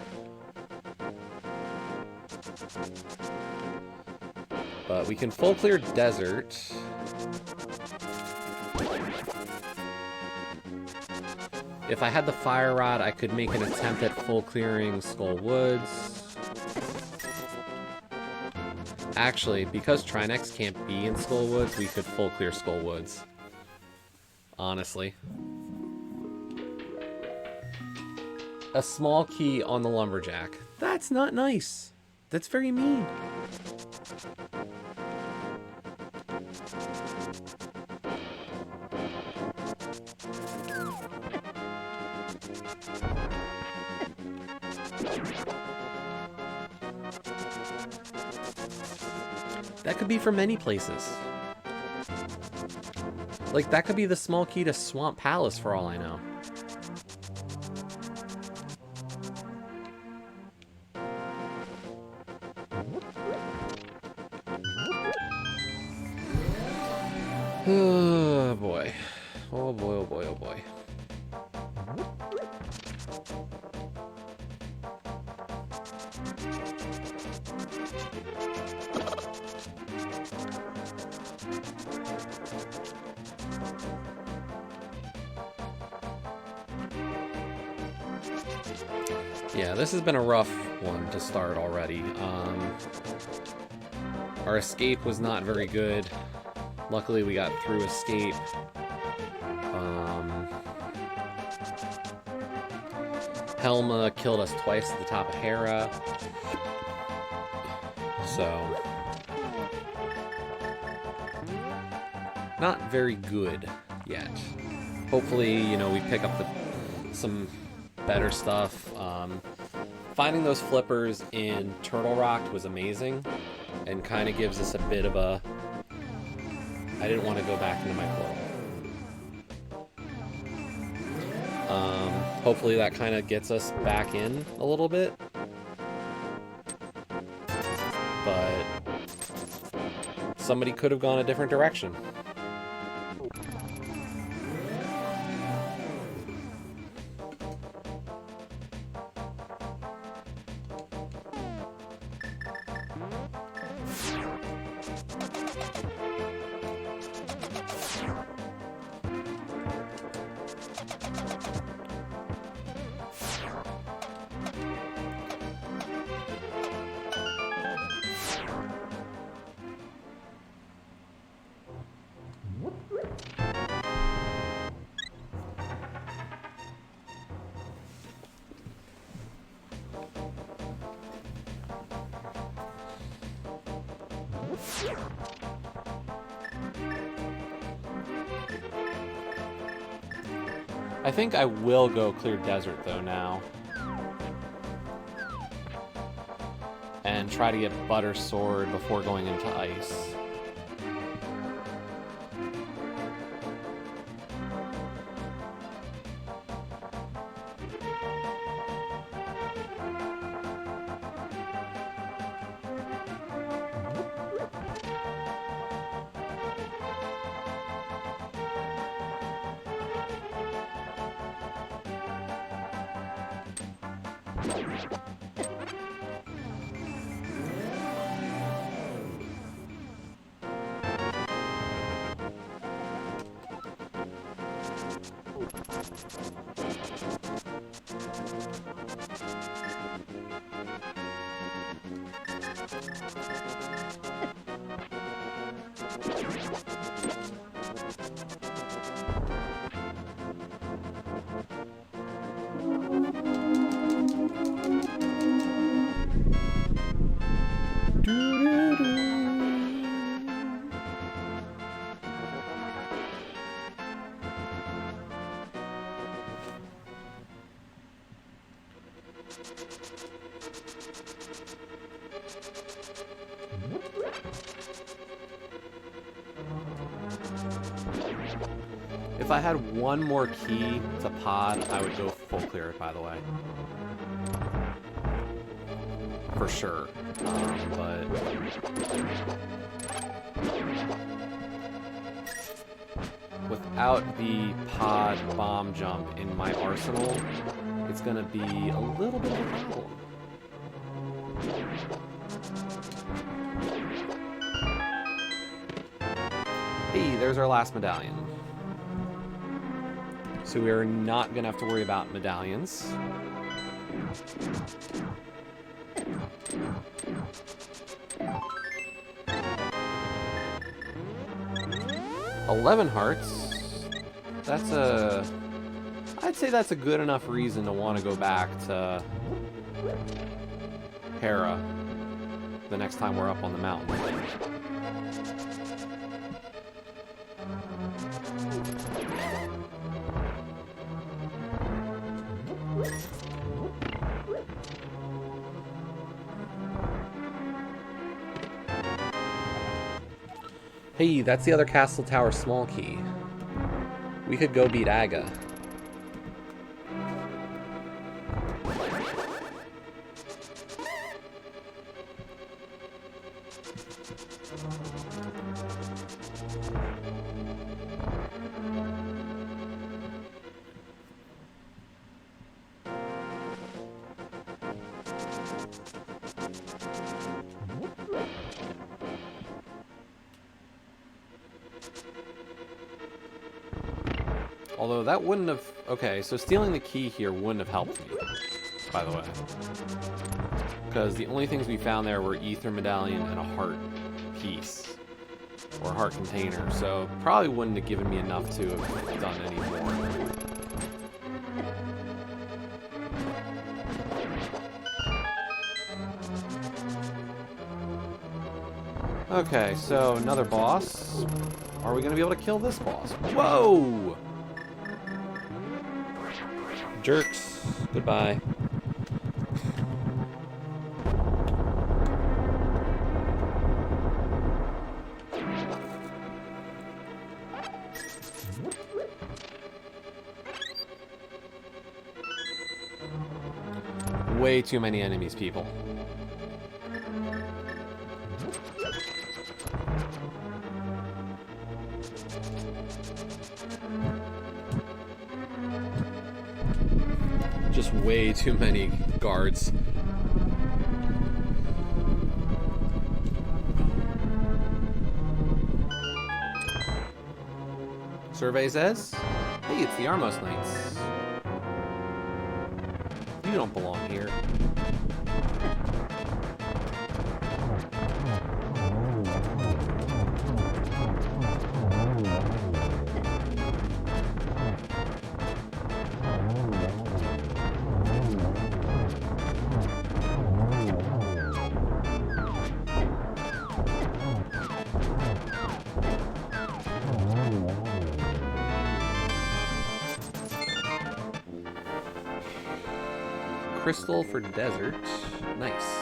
But we can full clear desert. If I had the fire rod, I could make an attempt at full clearing Skull Woods. Actually, because Trinex can't be in Skull Woods, we could full clear Skull Woods. Honestly. A small key on the Lumberjack. That's not nice. That's very mean. That could be from many places. Like, that could be the small key to Swamp Palace for all I know. Oh boy. Oh boy, oh boy, oh boy. Yeah, this has been a rough one to start already. Our escape was not very good. Luckily, we got through escape. Helma killed us twice at the top of Hera. So... not very good yet. Hopefully, you know, we pick up some better stuff. Finding those flippers in Turtle Rock was amazing, and kind of gives us a bit of a... I didn't want to go back into my portal. Hopefully that kind of gets us back in a little bit. But somebody could have gone a different direction. I think I will go clear desert though now. And try to get Butter Sword before going into ice. If I had one more key to pod, I would go full clear, by the way. For sure. But without the pod bomb jump in my arsenal, it's gonna be a little bit of a problem. Hey, there's our last medallion. So we're not gonna have to worry about medallions. $11 hearts. That's I'd say that's a good enough reason to want to go back to Hera the next time we're up on the mountain. Hey, that's the other castle tower small key. We could go beat Aga. Although that wouldn't have... Okay, so stealing the key here wouldn't have helped me, by the way. Because the only things we found there were Ether Medallion and a heart piece. Or heart container, so probably wouldn't have given me enough to have done any more. Okay, so another boss. Are we going to be able to kill this boss? Whoa! Jerks. Goodbye. Way too many enemies, people. Just way too many guards. Survey says, hey, it's the Armos Knights. You don't belong here. crystal for desert. Nice.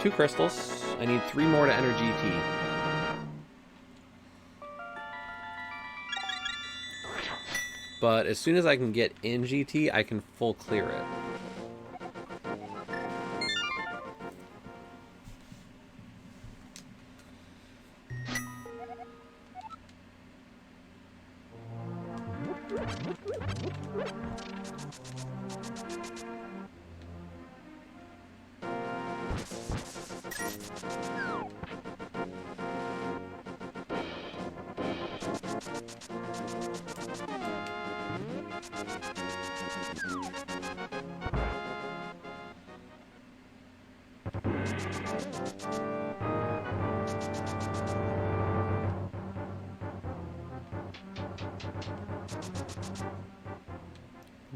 2 crystals. I need 3 more to enter GT. But as soon as I can get in GT, I can full clear it.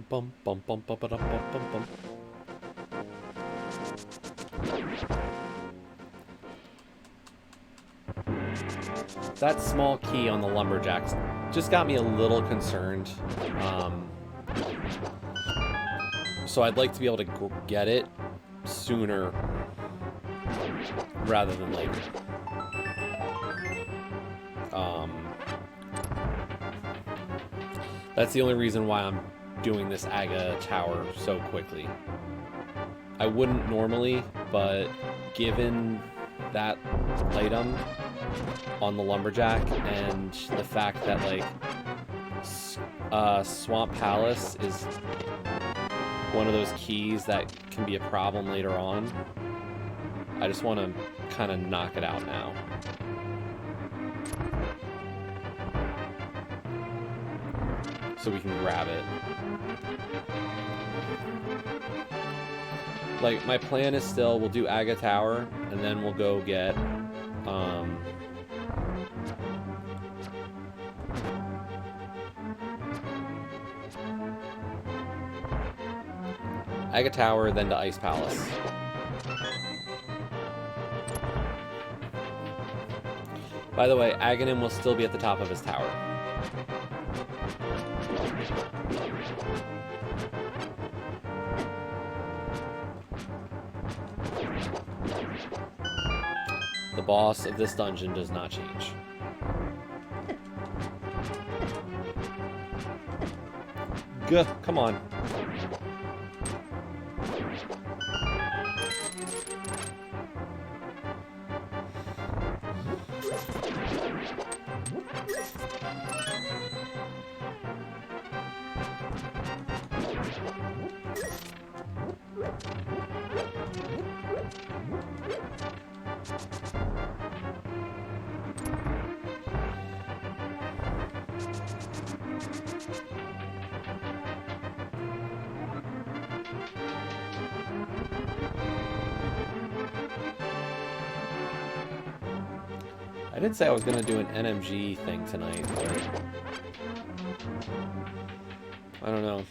Bum bum bum bum bum bum bum bum. That small key on the lumberjacks just got me a little concerned. So I'd like to be able to get it sooner rather than later. That's the only reason why I'm doing this Aga tower so quickly. I wouldn't normally, but given that item on the lumberjack and the fact that like Swamp Palace is one of those keys that can be a problem later on, I just want to kind of knock it out now. So we can grab it. Like, my plan is still, we'll do Aga Tower, and then we'll go get, Aga Tower, then to Ice Palace. By the way, Aghanim will still be at the top of his tower. The boss of this dungeon does not change. Gah, come on. I did say I was going to do an NMG thing tonight, but I don't know.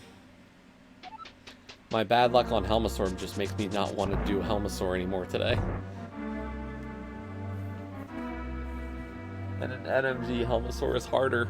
My bad luck on Helmasaur just makes me not want to do Helmasaur anymore today. And an NMG Helmasaur is harder.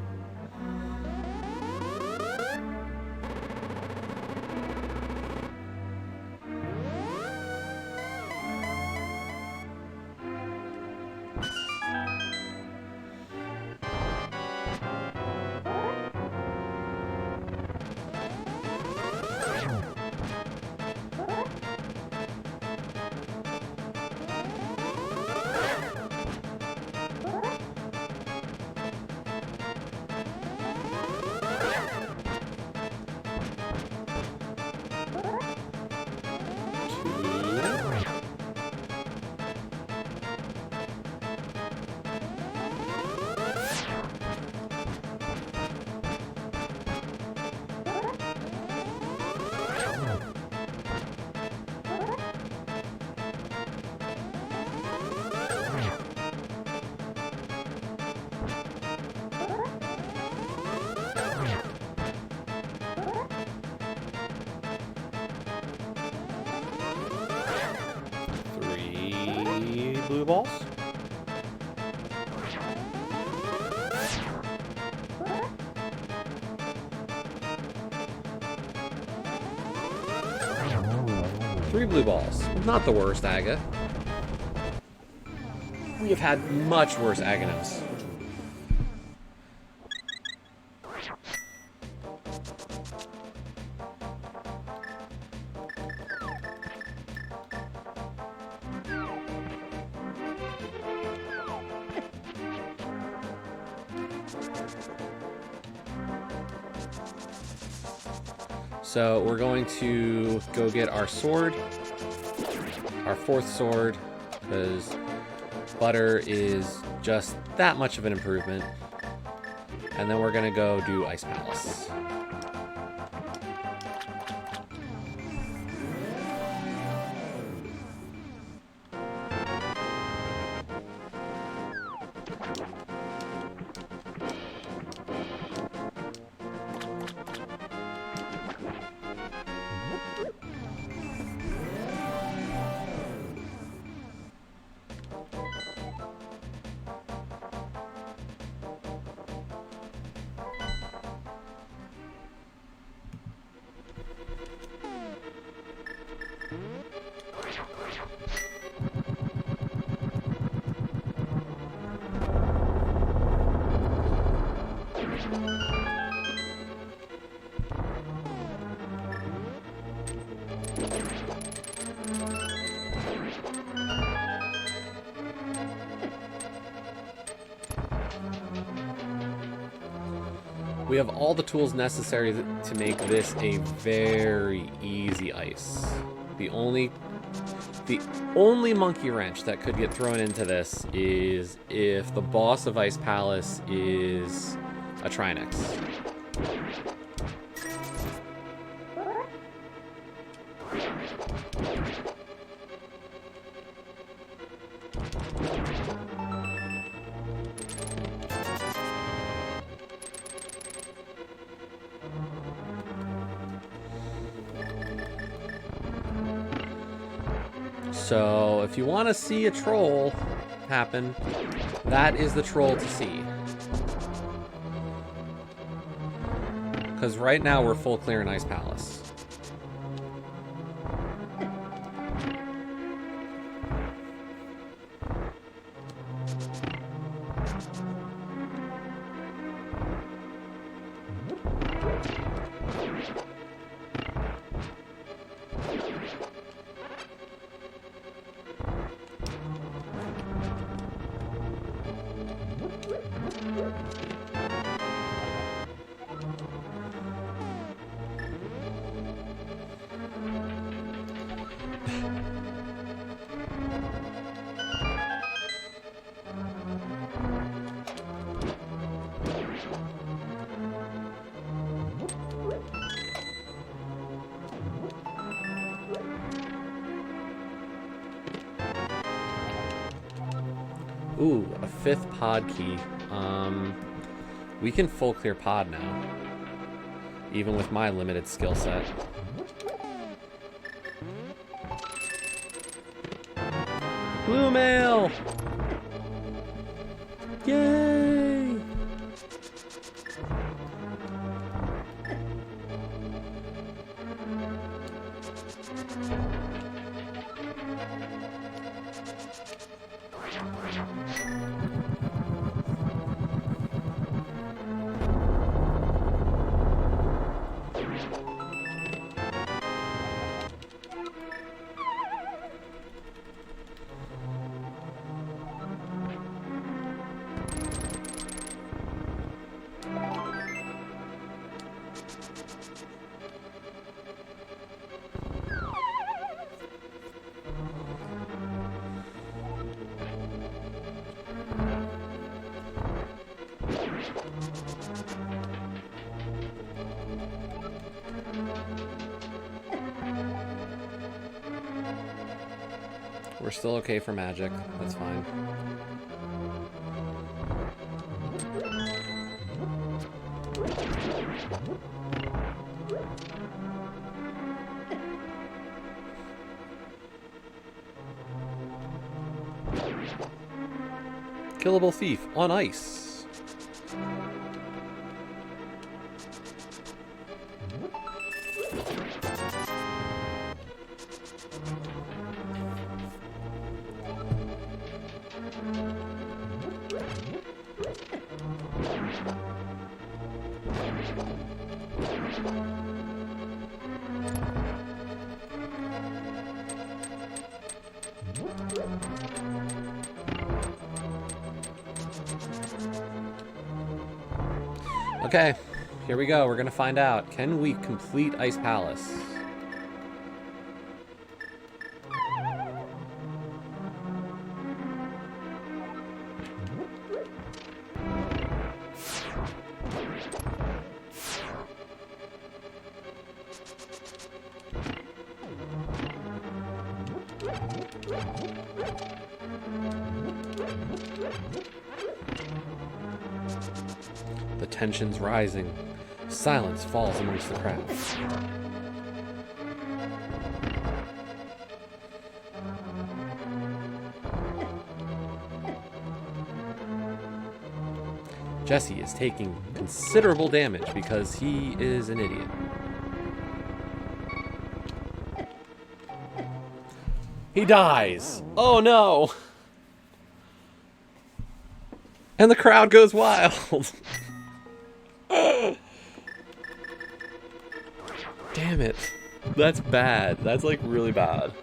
Blue balls. 3 blue balls. Not the worst, Aga. We have had much worse Aghanims. So we're going to go get our sword, our 4th sword, because butter is just that much of an improvement. And then we're going to go do Ice Palace. We have all the tools necessary to make this a very easy ice. The only monkey wrench that could get thrown into this is if the boss of Ice Palace is a Trinix. So, if you want to see a troll happen, that is the troll to see. Because right now we're full clear in Ice Palace. Ooh, a 5th pod key. We can full clear pod now. Even with my limited skill set. Blue mail! Yay! We're still okay for magic. That's fine. Killable thief on ice. Okay, here we go. We're gonna find out. Can we complete Ice Palace? The tension's rising. Silence falls amongst the crowd. Jesse is taking considerable damage because he is an idiot. He dies! Oh no! And the crowd goes wild! Damn it. That's bad. That's like really bad.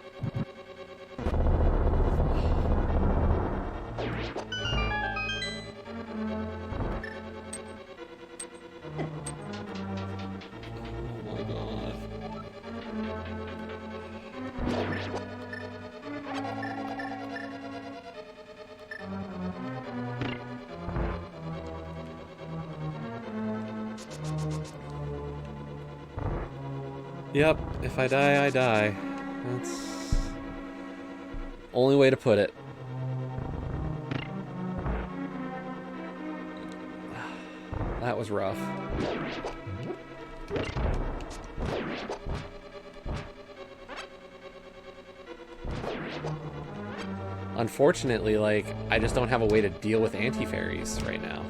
Oh my god. Yep, if I die, I die. That's only way to put it. That was rough. Unfortunately, like, I just don't have a way to deal with anti-fairies right now.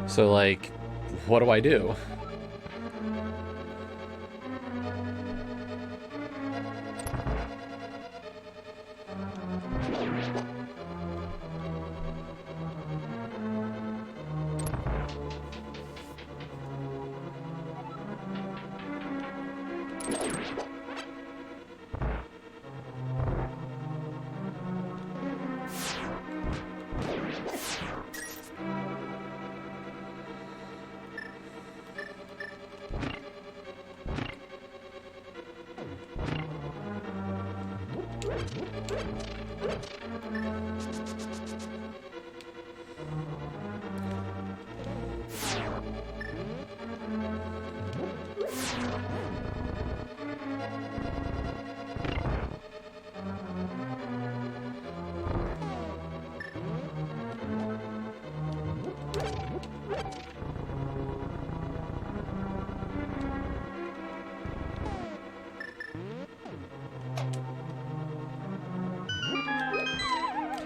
So, like, what do I do?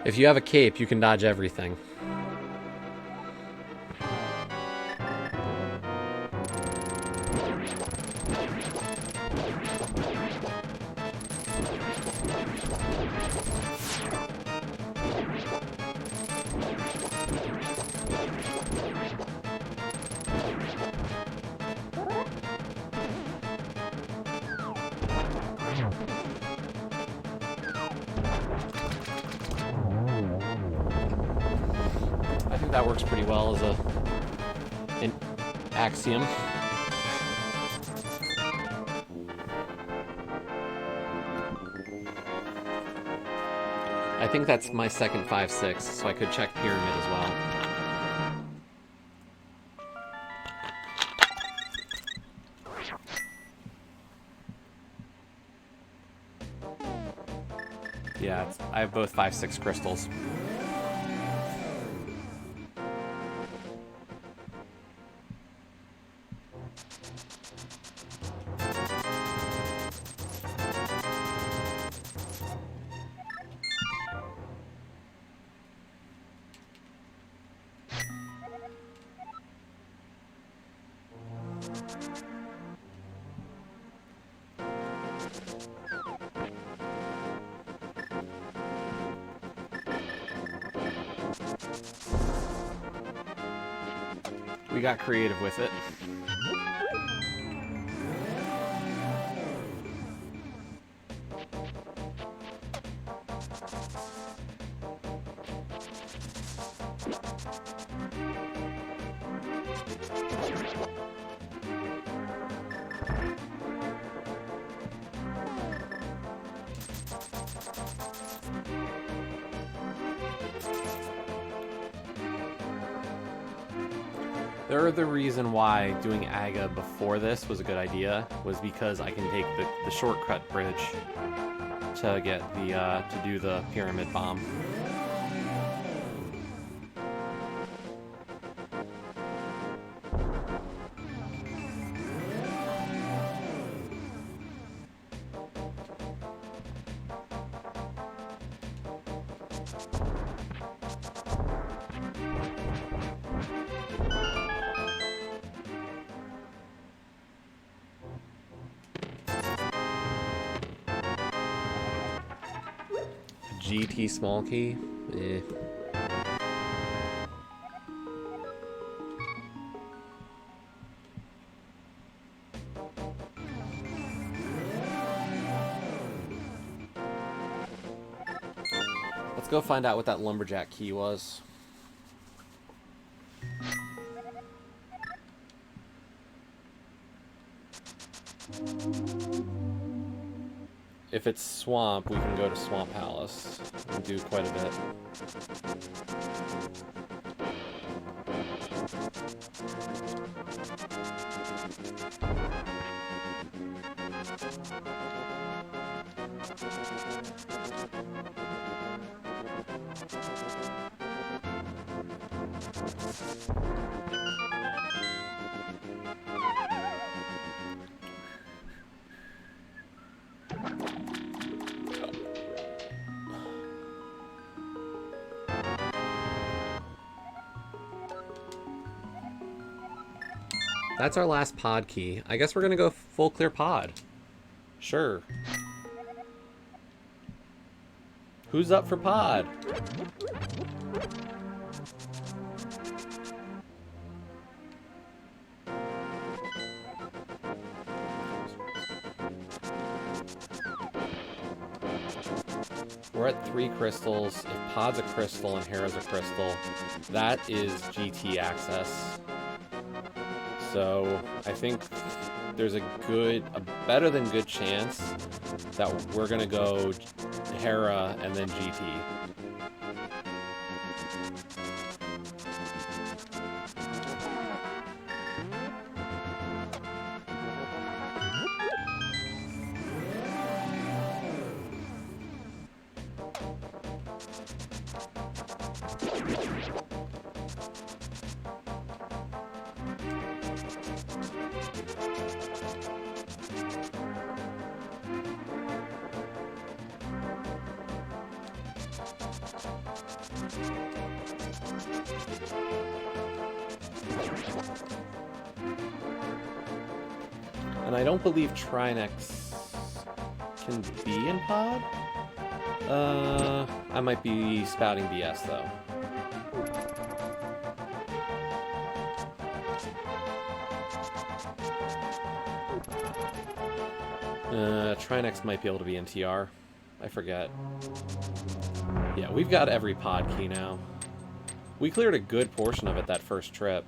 If you have a cape, you can dodge everything. I think that works pretty well as an axiom. I think that's my second 5-6, so I could check pyramid as well. Yeah, I have both 5-6 crystals. We got creative with it. The reason why doing Aga before this was a good idea was because I can take the shortcut bridge to get the to do the pyramid bomb. GT small key? Eh. Let's go find out what that lumberjack key was. If it's swamp, we can go to Swamp Palace and do quite a bit. That's our last pod key. I guess we're gonna go full clear pod. Sure. Who's up for pod? We're at 3 crystals. If pod's a crystal and Hera's a crystal, that is GT access. So I think there's a better than good chance that we're gonna go Hera and then GT. And I don't believe Trinex can be in pod. I might be spouting BS though. Trinex might be able to be in TR. I forget. Yeah, we've got every pod key now. We cleared a good portion of it that first trip.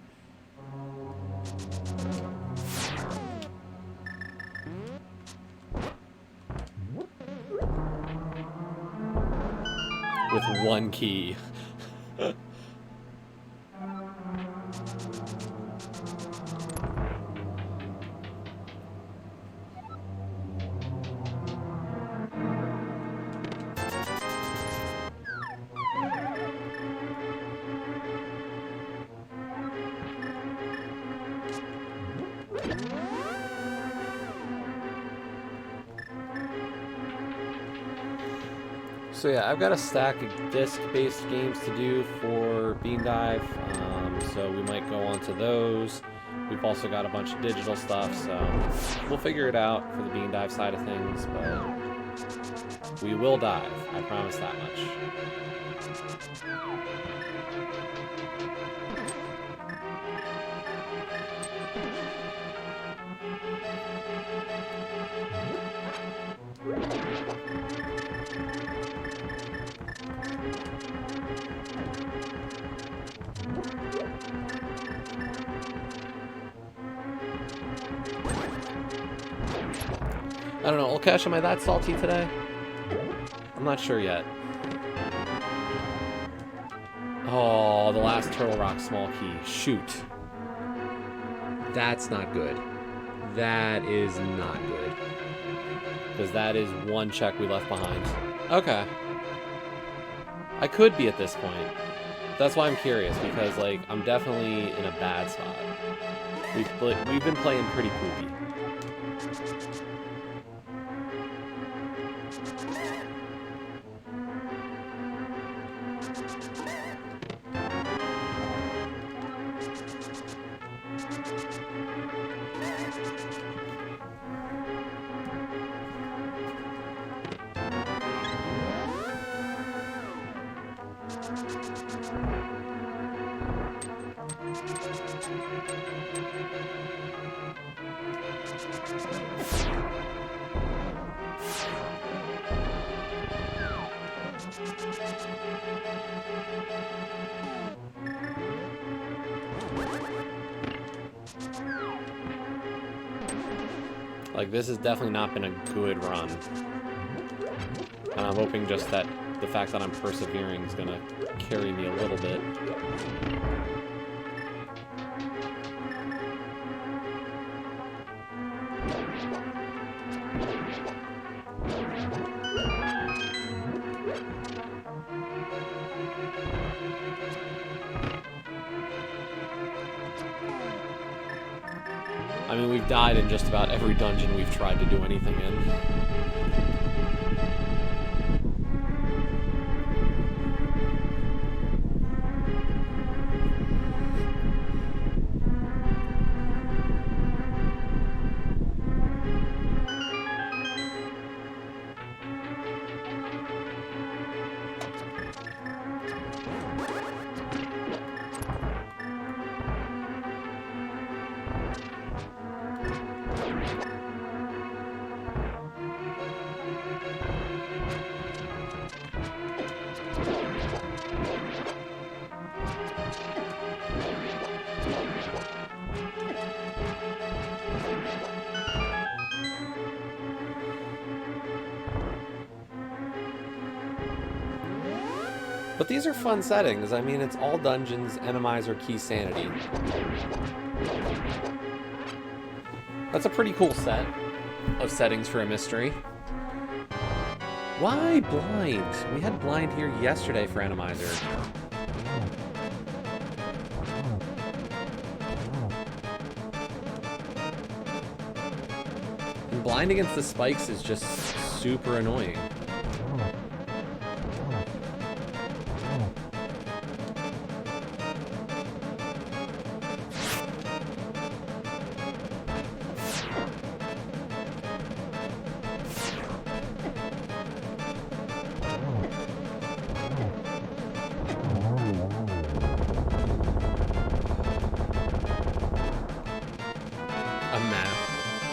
With 1 key. So yeah, I've got a stack of disc-based games to do for Bean Dive, so we might go on to those. We've also got a bunch of digital stuff, so we'll figure it out for the Bean Dive side of things, but we will dive, I promise that much. I don't know, Ulkesh, am I that salty today? I'm not sure yet. Oh, the last Turtle Rock small key. Shoot. That's not good. That is not good. Because that is one check we left behind. Okay. I could be at this point. That's why I'm curious, because, like, I'm definitely in a bad spot. We've been playing pretty poopy. Like, this has definitely not been a good run. And I'm hoping just that the fact that I'm persevering is going to carry me a little bit. I mean, we've died in just about every dungeon we've tried to do anything in. But these are fun settings. I mean, it's all dungeons, Enemizer, Key Sanity. That's a pretty cool set of settings for a mystery. Why blind? We had blind here yesterday for Enemizer. And blind against the spikes is just super annoying.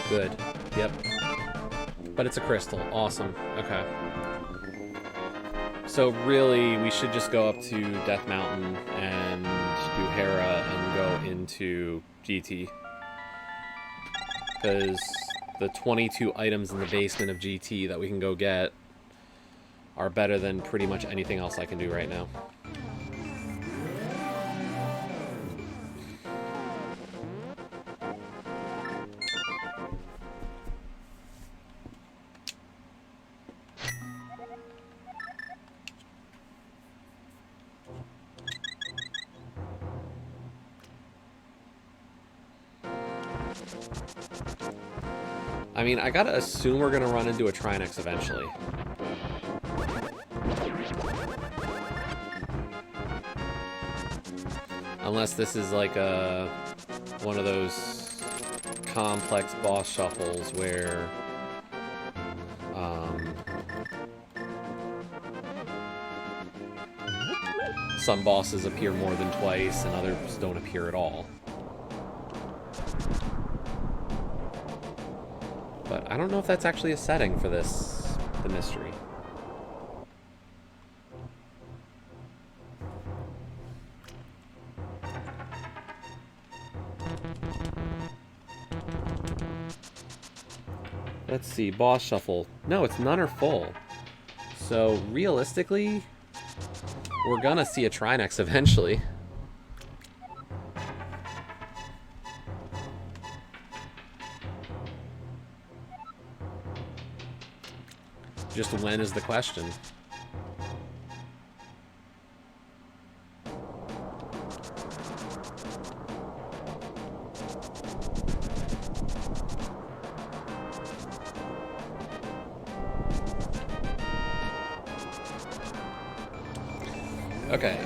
Good. Yep. But it's a crystal. Awesome. Okay. So really, we should just go up to Death Mountain and do Hera and go into GT. Because the 22 items in the basement of GT that we can go get are better than pretty much anything else I can do right now. I mean, I gotta assume we're gonna run into a Trinex eventually. Unless this is like one of those complex boss shuffles where some bosses appear more than twice and others don't appear at all. But I don't know if that's actually a setting for the mystery. Let's see, boss shuffle. No, it's none are full. So realistically, we're gonna see a Trinex eventually. Just when is the question. Okay.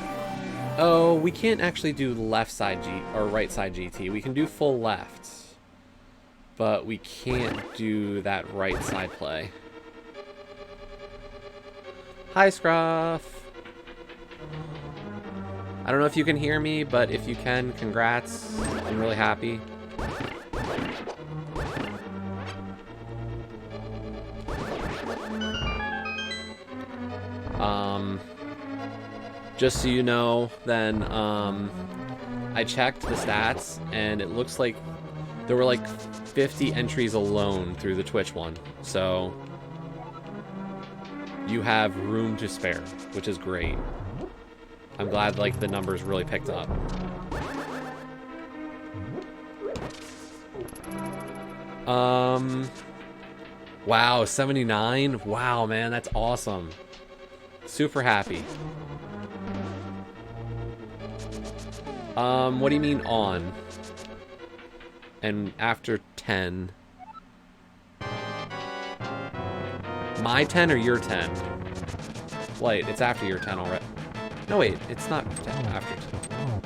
Oh, we can't actually do left side G or right side GT. We can do full left. But we can't do that right side play. Hi, Scruff. I don't know if you can hear me, but if you can, congrats. I'm really happy. Just so you know, then, I checked the stats, and it looks like there were like 50 entries alone through the Twitch one. So you have room to spare, which is great. I'm glad like the numbers really picked up. Wow, 79. Wow, man, that's awesome. Super happy. What do you mean on? And after 10. My 10 or your 10? Wait, it's after your 10 already. No, wait, it's not after 10.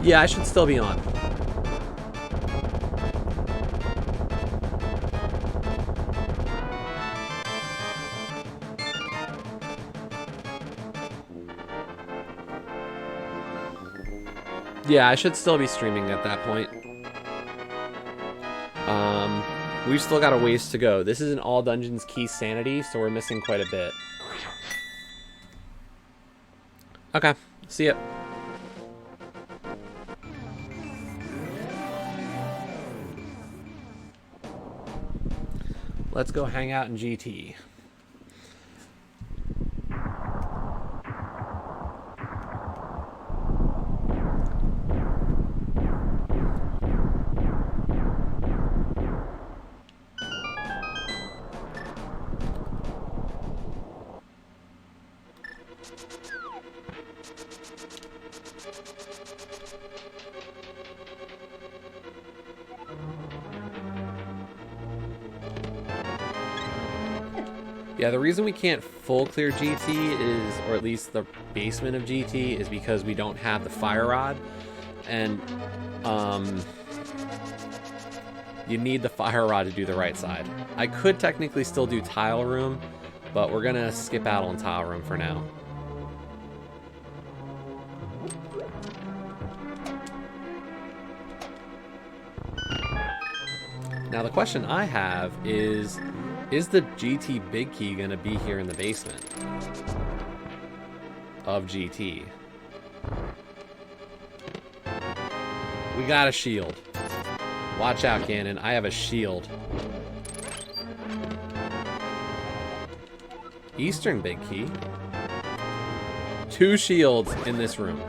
Yeah, I should still be on. Yeah, I should still be streaming at that point. We've still got a ways to go. This is an all dungeons key sanity, so we're missing quite a bit. Okay, see ya. Let's go hang out in GT. Yeah, the reason we can't full clear GT is, or at least the basement of GT, is because we don't have the fire rod. And, you need the fire rod to do the right side. I could technically still do tile room, but we're gonna skip out on tile room for now. Now the question I have is the GT big key gonna be here in the basement of GT? We got a shield. Watch out, Ganon. I have a shield. Eastern big key. 2 shields in this room.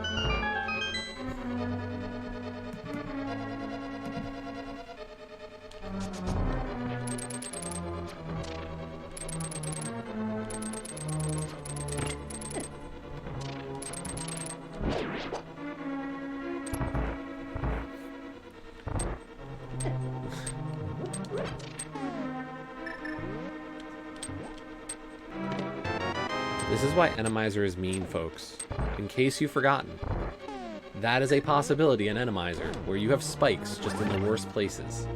This is why Enemizer is mean, folks. In case you've forgotten. That is a possibility in Enemizer, where you have spikes just in the worst places.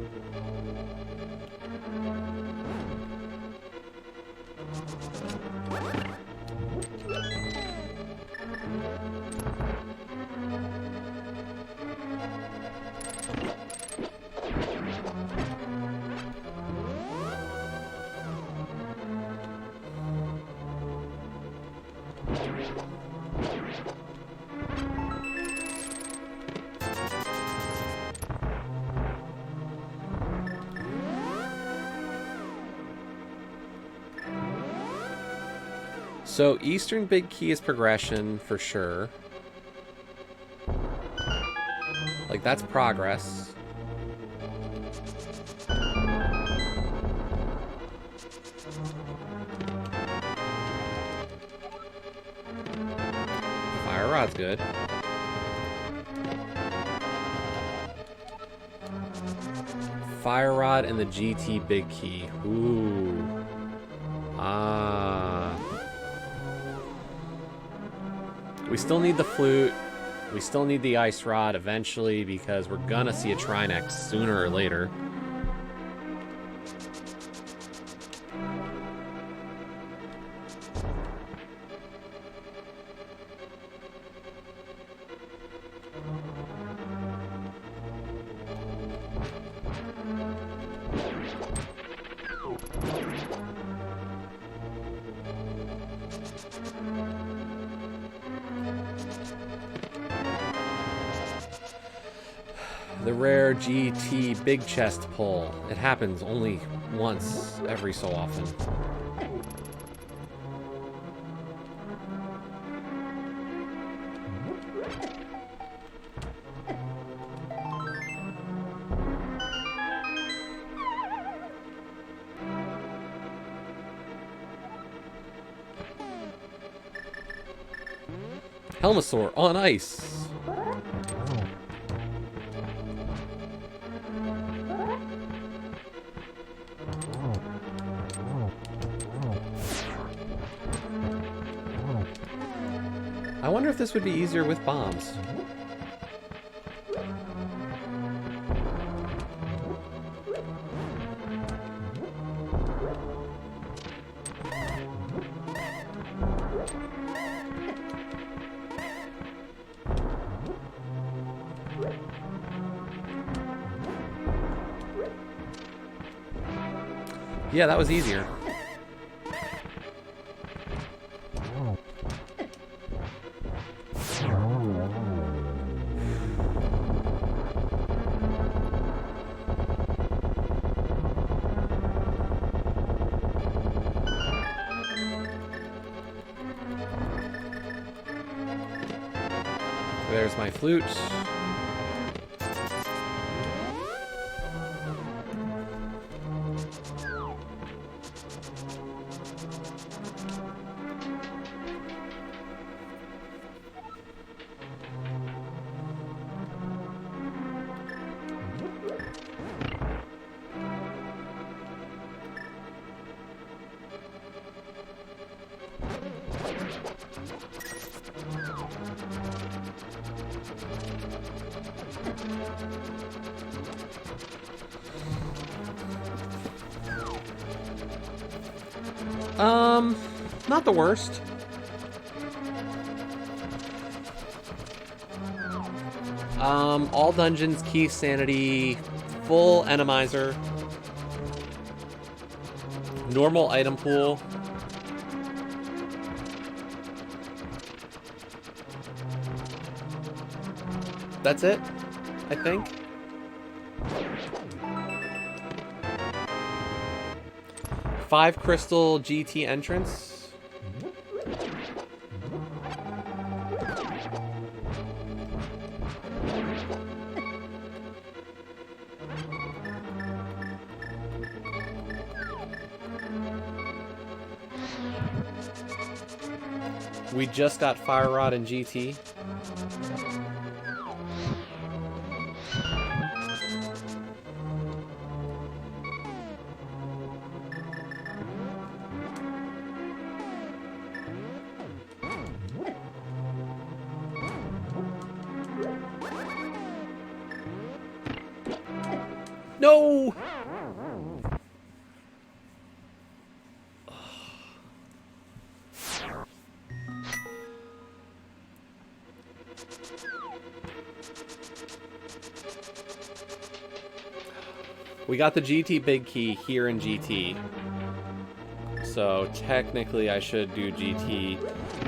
So Eastern Big Key is progression for sure. Like, that's progress. Fire Rod's good. Fire Rod and the GT Big Key. Ooh. Ah. We still need the flute. We still need the ice rod eventually because we're gonna see a Trinex sooner or later. The rare GT big chest pull. It happens only once every so often. Helmasaur on ice. I wonder if this would be easier with bombs. Yeah, that was easier. There's my flute. Not the worst. All dungeons, key sanity, full enemizer, normal item pool. That's it, I think. Five crystal GT entrance. We just got Fire Rod and GT. No! We got the GT big key here in GT. So technically I should do GT.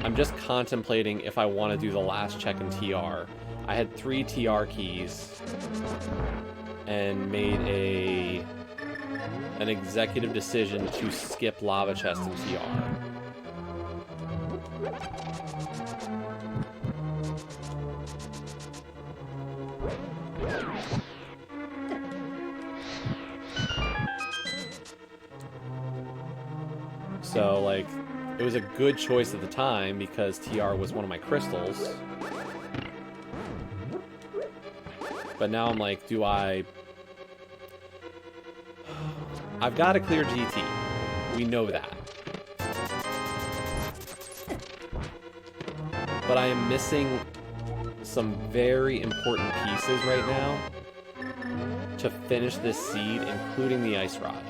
I'm just contemplating if I want to do the last check in TR. I had 3 TR keys and made an executive decision to skip Lava Chest in TR. So, like, it was a good choice at the time because TR was one of my crystals. But now I'm like, do I... I've got to clear GT. We know that. But I am missing some very important pieces right now to finish this seed, including the Ice Rod.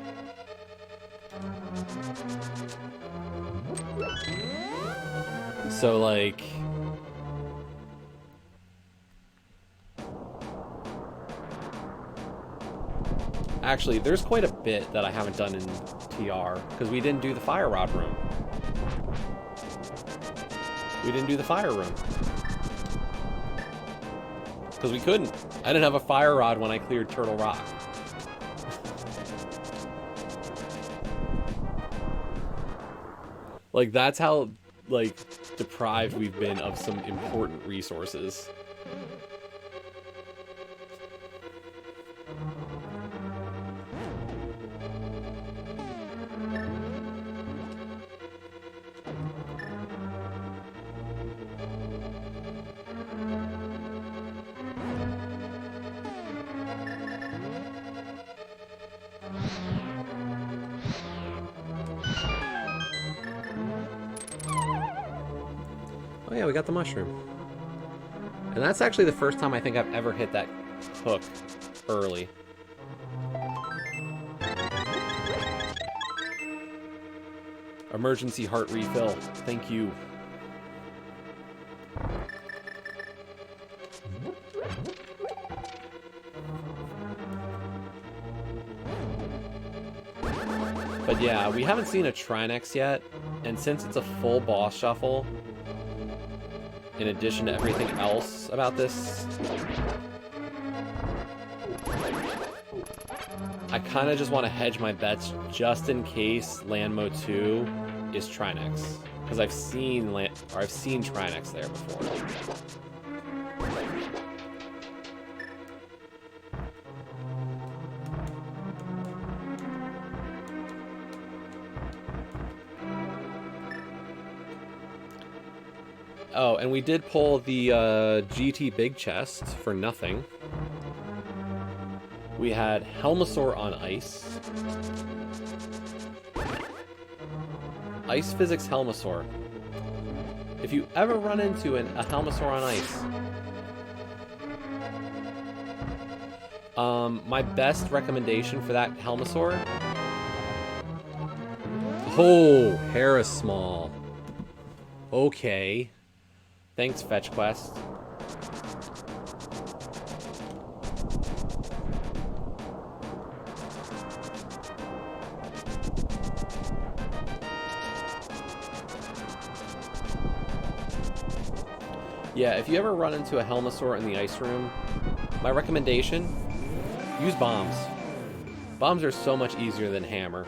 So, like... Actually, there's quite a bit that I haven't done in TR, because we didn't do the Fire Rod room. We didn't do the Fire room. Because we couldn't. I didn't have a Fire Rod when I cleared Turtle Rock. Like, that's how, like, deprived we've been of some important resources. Oh yeah, we got the mushroom. And that's actually the first time I think I've ever hit that hook early. Emergency heart refill. Thank you. But yeah, we haven't seen a Trinex yet, and since it's a full boss shuffle, in addition to everything else about this, I kind of just want to hedge my bets just in case Landmo 2 is Trinex, because I've seen Trinex there before. Oh, and we did pull the GT big chest for nothing. We had Helmasaur on ice. Ice Physics Helmasaur. If you ever run into a Helmasaur on ice, my best recommendation for that Helmasaur... Oh, Hera Small. Okay. Thanks, Fetch Quest. Yeah, if you ever run into a Helmasaur in the ice room, my recommendation, use bombs. Bombs are so much easier than hammer.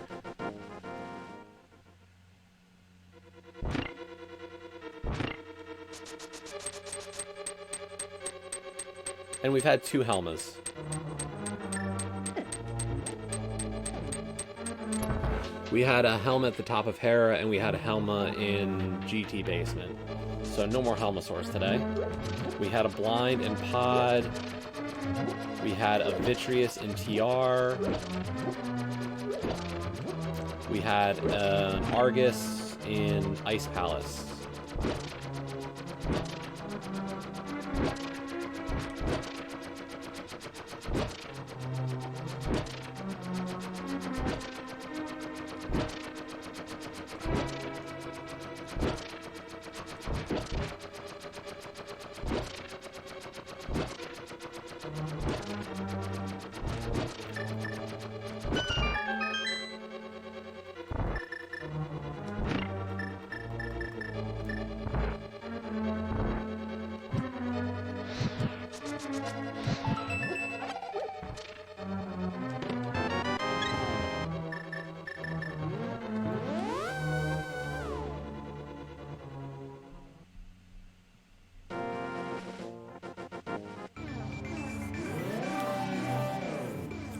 And we've had 2 Helmas. We had a Helma at the top of Hera, and we had a Helma in GT Basement. So no more Helmasaurs today. We had a Blind in Pod. We had a Vitreous in TR. We had an Argus in Ice Palace.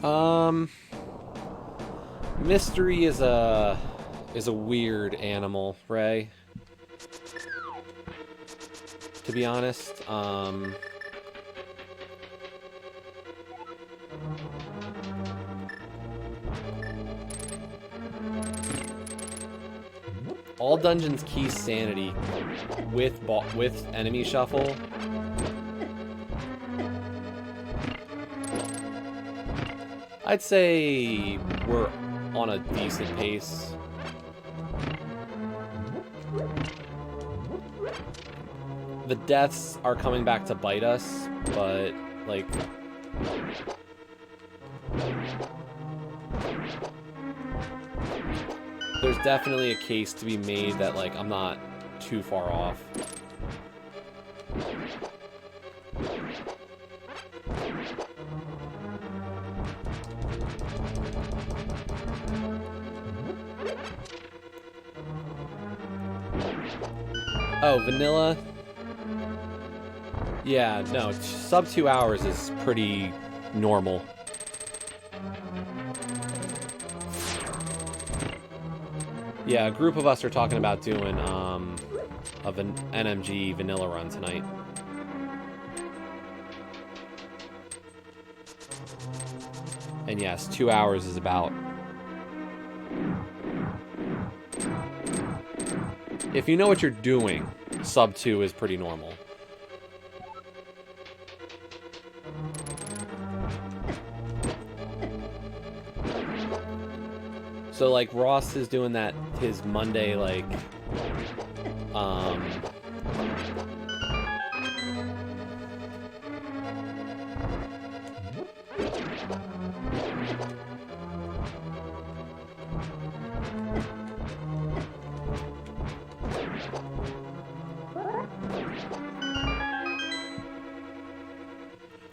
Um, Mystery is a weird animal, Ray. To be honest, all dungeons key sanity with enemy shuffle. I'd say we're on a decent pace. The deaths are coming back to bite us, but, like... there's definitely a case to be made that, like, I'm not too far off. Oh, vanilla? Yeah, no, sub 2 hours is pretty normal. Yeah, a group of us are talking about doing an NMG vanilla run tonight. And yes, 2 hours is about... if you know what you're doing, sub 2 is pretty normal. So, like, Ross is doing that, his Monday, like,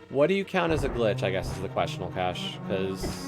what do you count as a glitch, I guess, is the question, Cash, because...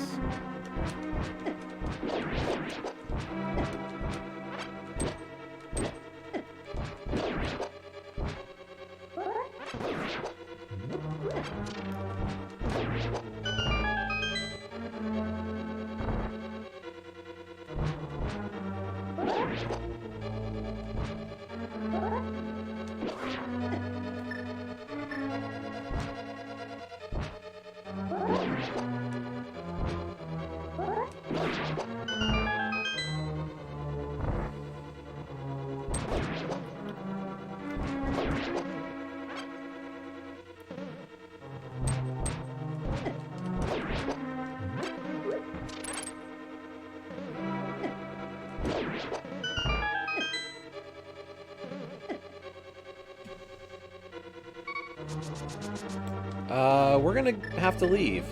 we're gonna have to leave.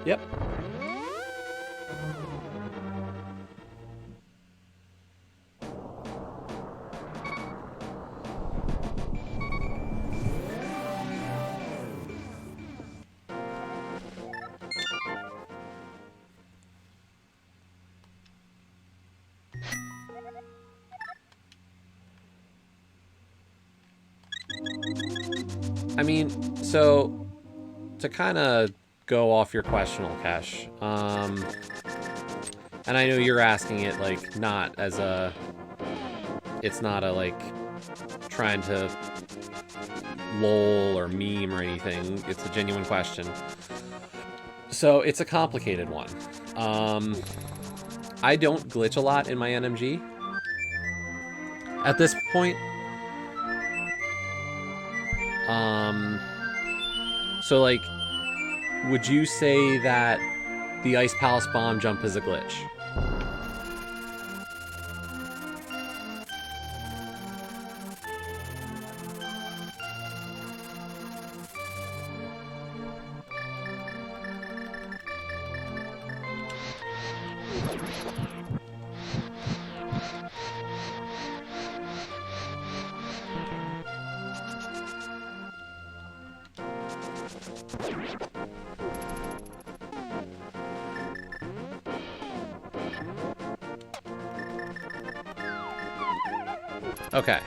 Yep. I mean, so to kind of go off your question, Cash, and I know you're asking it like not as a, it's not a like trying to lol or meme or anything. It's a genuine question. So it's a complicated one. I don't glitch a lot in my NMG at this point. So, like, would you say that the Ice Palace bomb jump is a glitch? Okay.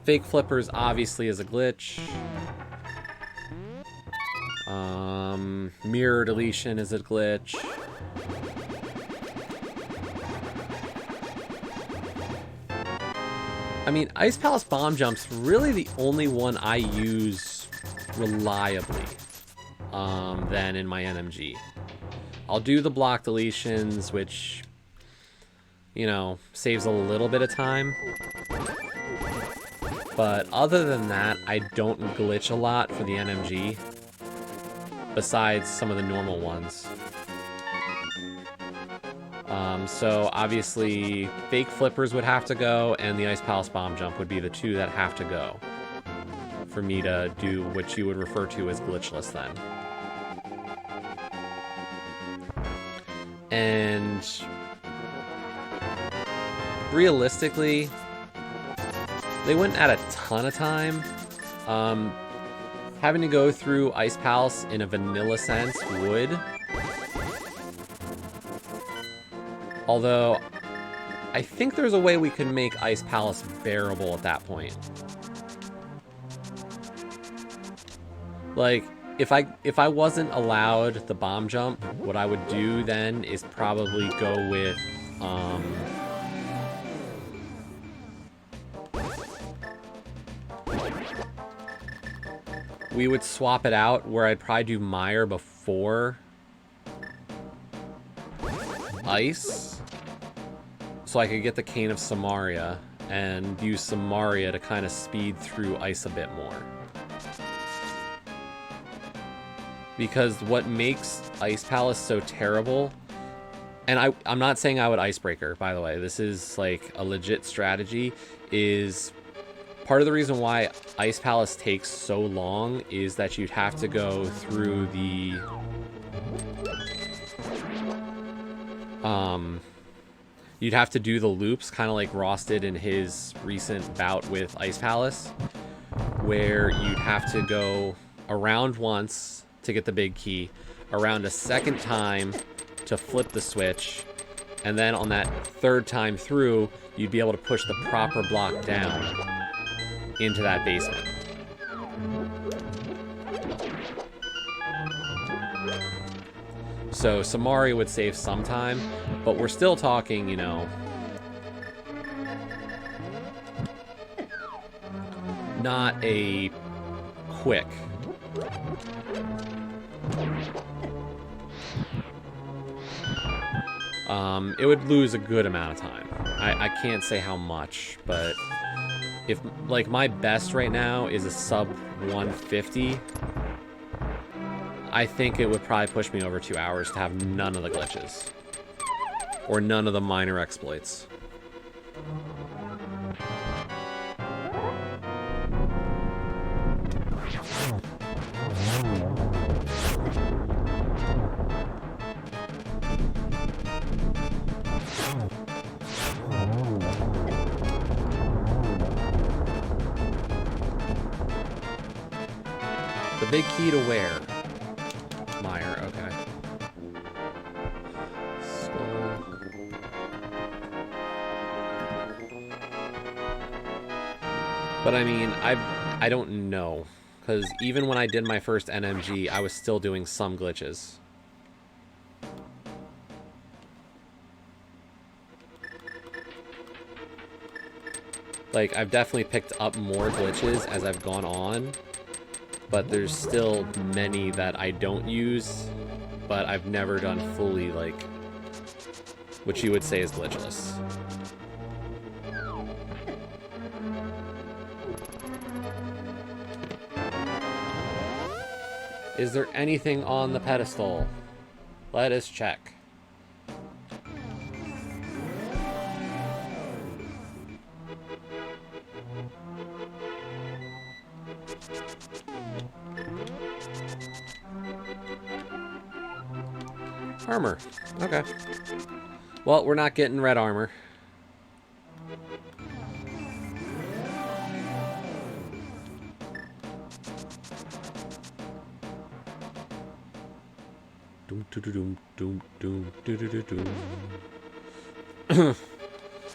Fake flippers obviously is a glitch. Mirror deletion is a glitch. I mean, Ice Palace bomb jump's really the only one I use reliably than in my NMG. I'll do the block deletions, which, you know, saves a little bit of time. But other than that, I don't glitch a lot for the NMG, besides some of the normal ones. So obviously, fake flippers would have to go, and the Ice Palace bomb jump would be the two that have to go for me to do what you would refer to as glitchless then. And realistically, they wouldn't add a ton of time. Having to go through Ice Palace in a vanilla sense would. Although, I think there's a way we could make Ice Palace bearable at that point. Like, if I wasn't allowed the bomb jump, what I would do then is probably go with, we would swap it out where I'd probably do Mire before Ice, so I could get the Cane of Samaria and use Samaria to kind of speed through Ice a bit more. Because what makes Ice Palace so terrible, and I'm not saying I would Icebreaker, by the way, this is like a legit strategy, is part of the reason why Ice Palace takes so long is that you'd have to go through the you'd have to do the loops, kind of like Ross did in his recent bout with Ice Palace, where you'd have to go around once to get the big key, around a second time to flip the switch, and then on that third time through, you'd be able to push the proper block down into that basement. So Samaria would save some time, but we're still talking, you know, not a quick. It would lose a good amount of time. I can't say how much, but if, like, my best right now is a sub 150, I think it would probably push me over 2 hours to have none of the glitches. Or none of the minor exploits. The big key to where? Mire, okay. Skull. But I mean, I don't know. Because even when I did my first NMG, I was still doing some glitches. Like, I've definitely picked up more glitches as I've gone on. But there's still many that I don't use, but I've never done fully, like, what you would say is glitchless. Is there anything on the pedestal? Let us check. Armor. Okay. Well, we're not getting red armor.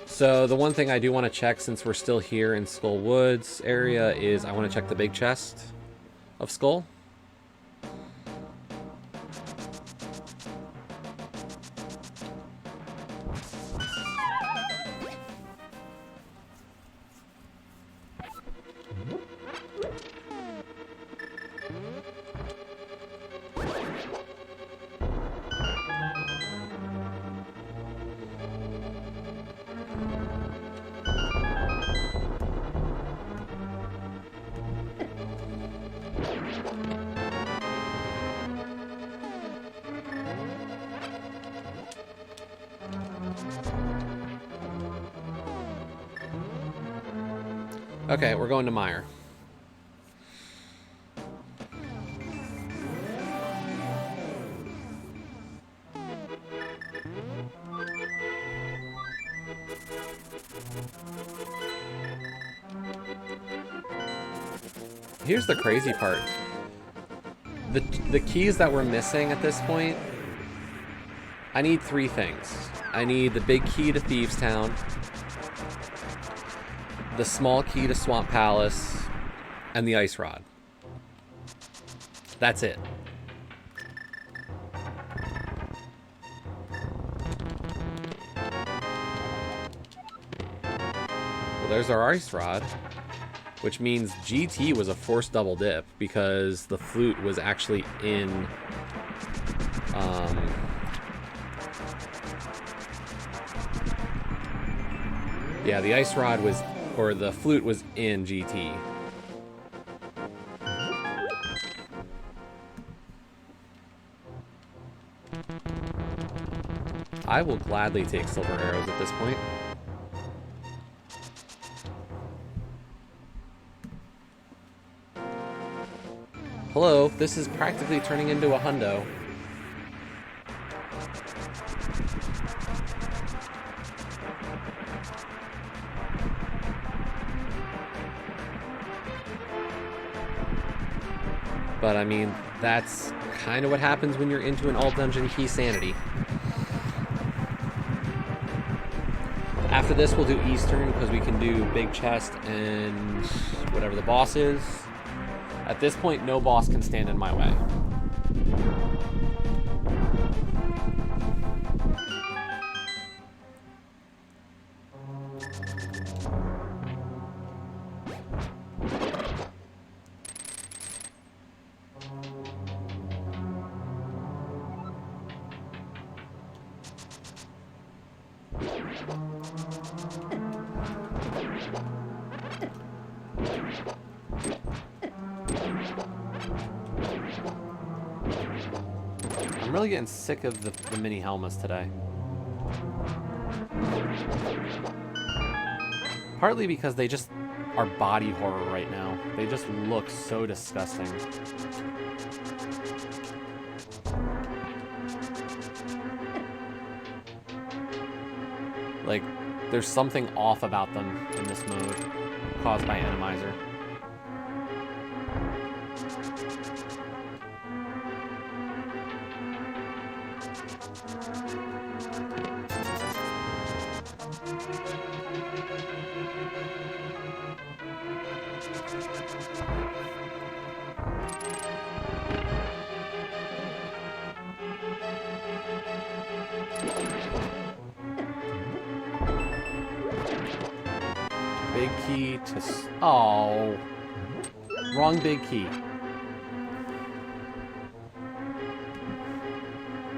So the one thing I do want to check since we're still here in Skull Woods area is I want to check the big chest of Skull. Okay, we're going to Mire. Here's the crazy part. The keys that we're missing at this point, I need 3 things. I need the big key to Thieves Town, the small key to Swamp Palace, and the ice rod. That's it. Well, there's our ice rod, which means GT was a forced double dip because the flute was actually in yeah, the ice rod was, or the flute was in GT. I will gladly take silver arrows at this point. Hello, this is practically turning into a hundo. But I mean, that's kind of what happens when you're into an alt dungeon key sanity. After this, we'll do Eastern because we can do big chest and whatever the boss is. At this point, no boss can stand in my way. I'm really getting sick of the mini helmets today. Partly because they just are body horror right now. They just look so disgusting. Like, there's something off about them in this mode, caused by Animizer. Big key to... Oh. Wrong big key.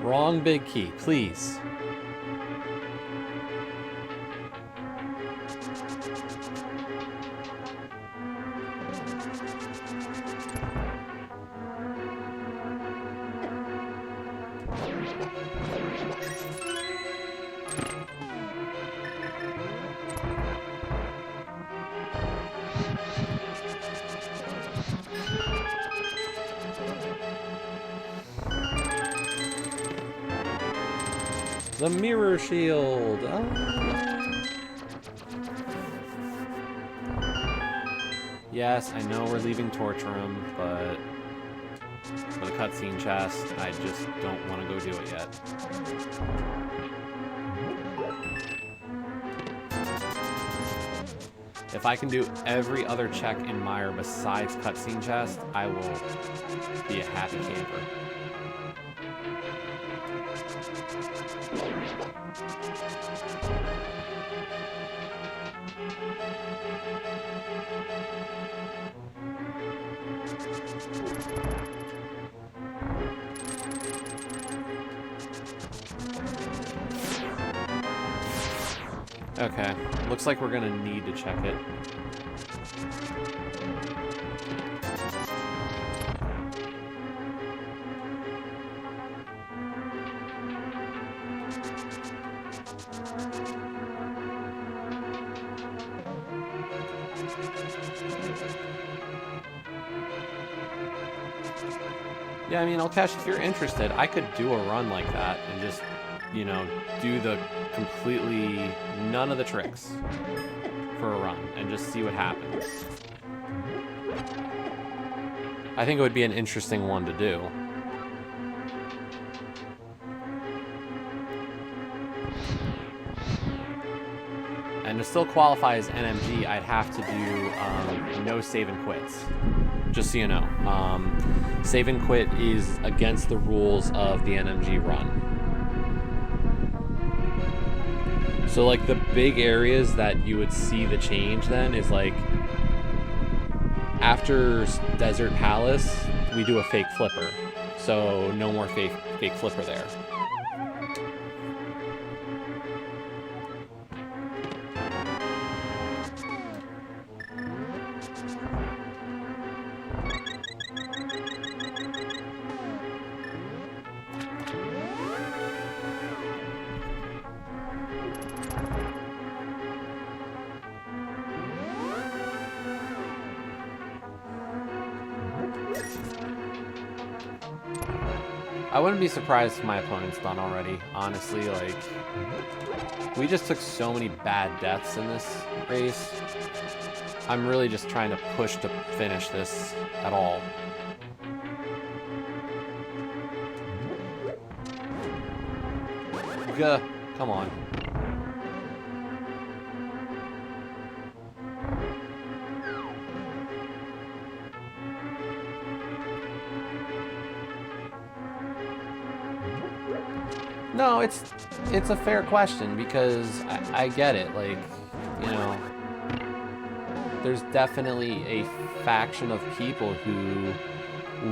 Wrong big key, please. The mirror shield. Oh. Yes, I know we're leaving Torch Room, but for the cutscene chest, I just don't want to go do it yet. If I can do every other check in Mire besides cutscene chest, I will be a happy camper. Okay. Looks like we're gonna need to check it. Yeah, I mean, Alkesh, if you're interested, I could do a run like that and just, you know, do the completely none of the tricks for a run and just see what happens. I think it would be an interesting one to do. And to still qualify as NMG, I'd have to do no save and quits. Just so you know. Save and quit is against the rules of the NMG run. So, like, the big areas that you would see the change then is, like, after Desert Palace, we do a fake flipper. So, no more fake flipper there. I wouldn't be surprised if my opponent's done already, honestly. Like, we just took so many bad deaths in this race. I'm really just trying to push to finish this at all. Gah, come on. No, it's a fair question because I get it. Like, you know, there's definitely a faction of people who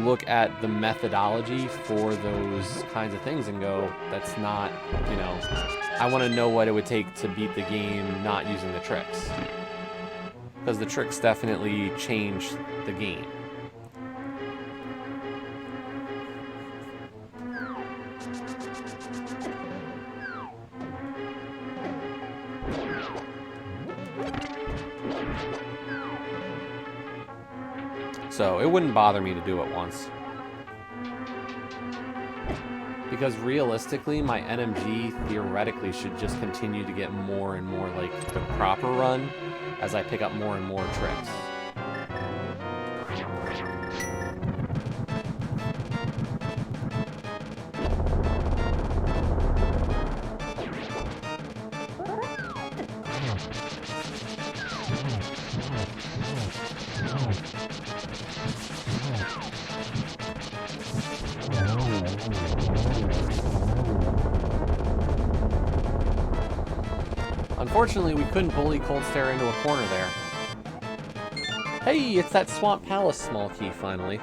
look at the methodology for those kinds of things and go, that's not, you know, I want to know what it would take to beat the game not using the tricks. Because the tricks definitely change the game. So it wouldn't bother me to do it once. Because realistically, my NMG theoretically should just continue to get more and more like the proper run as I pick up more and more tricks. Unfortunately, we couldn't bully Cold Stare into a corner there. Hey, it's that Swamp Palace small key, finally.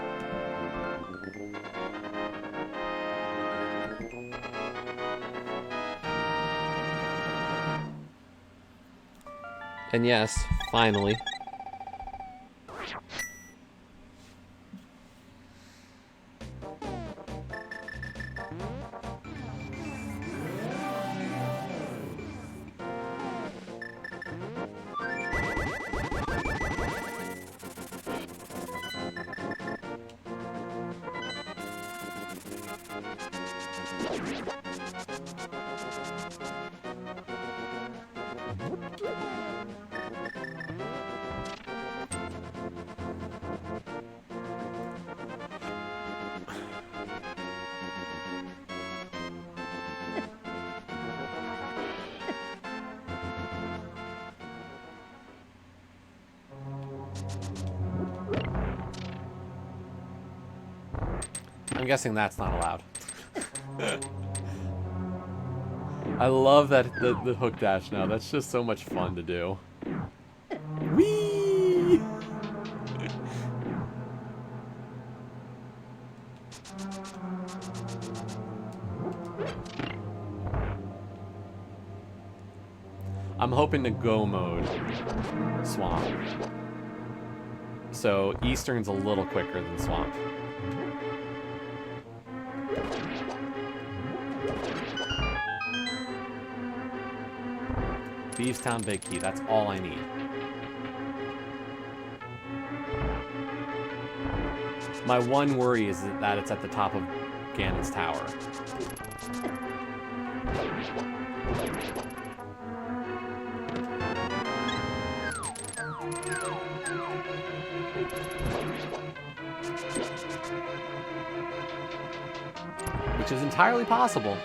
And yes, finally. I'm guessing that's not allowed. I love that the hook dash now. That's just so much fun to do. Whee! I'm hoping to go mode Swamp. So Eastern's a little quicker than Swamp. Thieves Town Big Key, that's all I need. My one worry is that it's at the top of Ganon's tower. Which is entirely possible.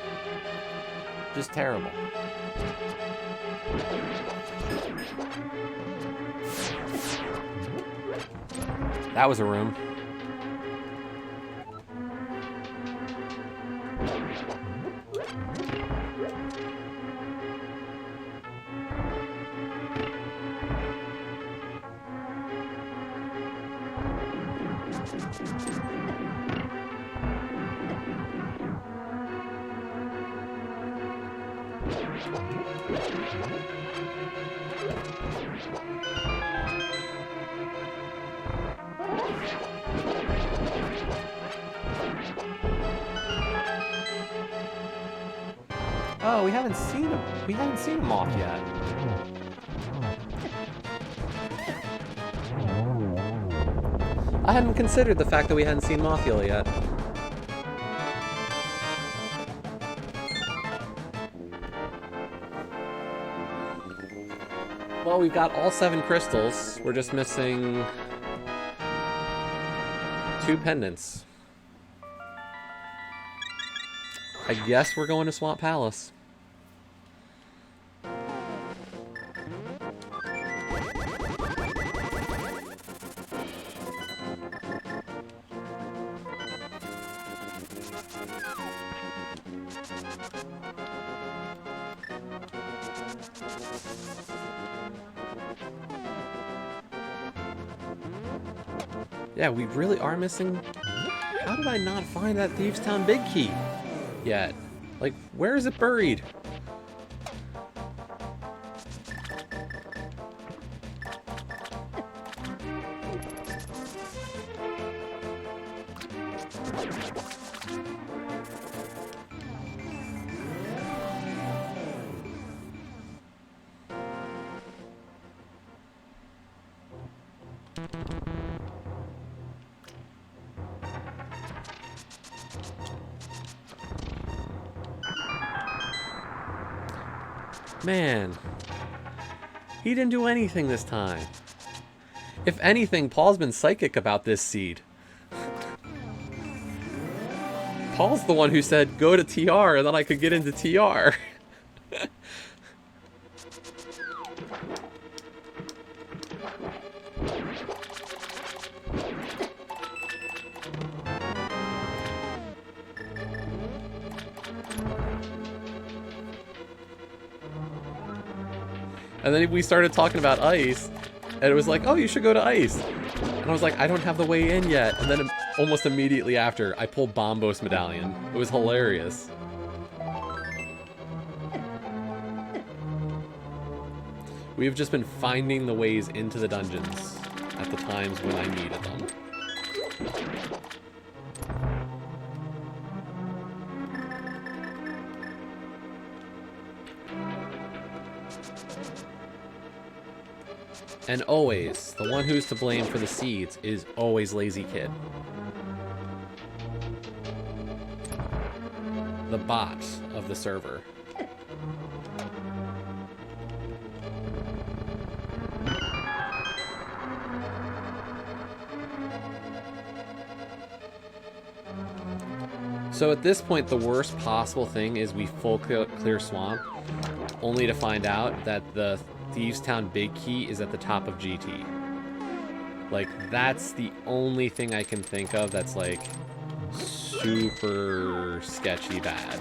Just terrible. That was a room. Oh, we haven't seen a moth yet. I hadn't considered the fact that we hadn't seen Mothula yet. Well, we've got all 7 crystals. We're just missing 2 pendants. I guess we're going to Swamp Palace. Yeah, we really are missing... How did I not find that Thieves Town Big Key yet? Like, where is it buried? Man, he didn't do anything this time. If anything, Paul's been psychic about this seed. Paul's the one who said, go to TR, and then I could get into TR. And then we started talking about ice, and it was like, oh, you should go to ice. And I was like, I don't have the way in yet. And then almost immediately after, I pulled Bombos Medallion. It was hilarious. We have just been finding the ways into the dungeons at the times when I needed them. And always, the one who's to blame for the seeds is always Lazy Kid. The bot of the server. So at this point, the worst possible thing is we full clear Swamp, only to find out that the Thieves Town Big Key is at the top of GT. Like, that's the only thing I can think of that's, like, super sketchy bad.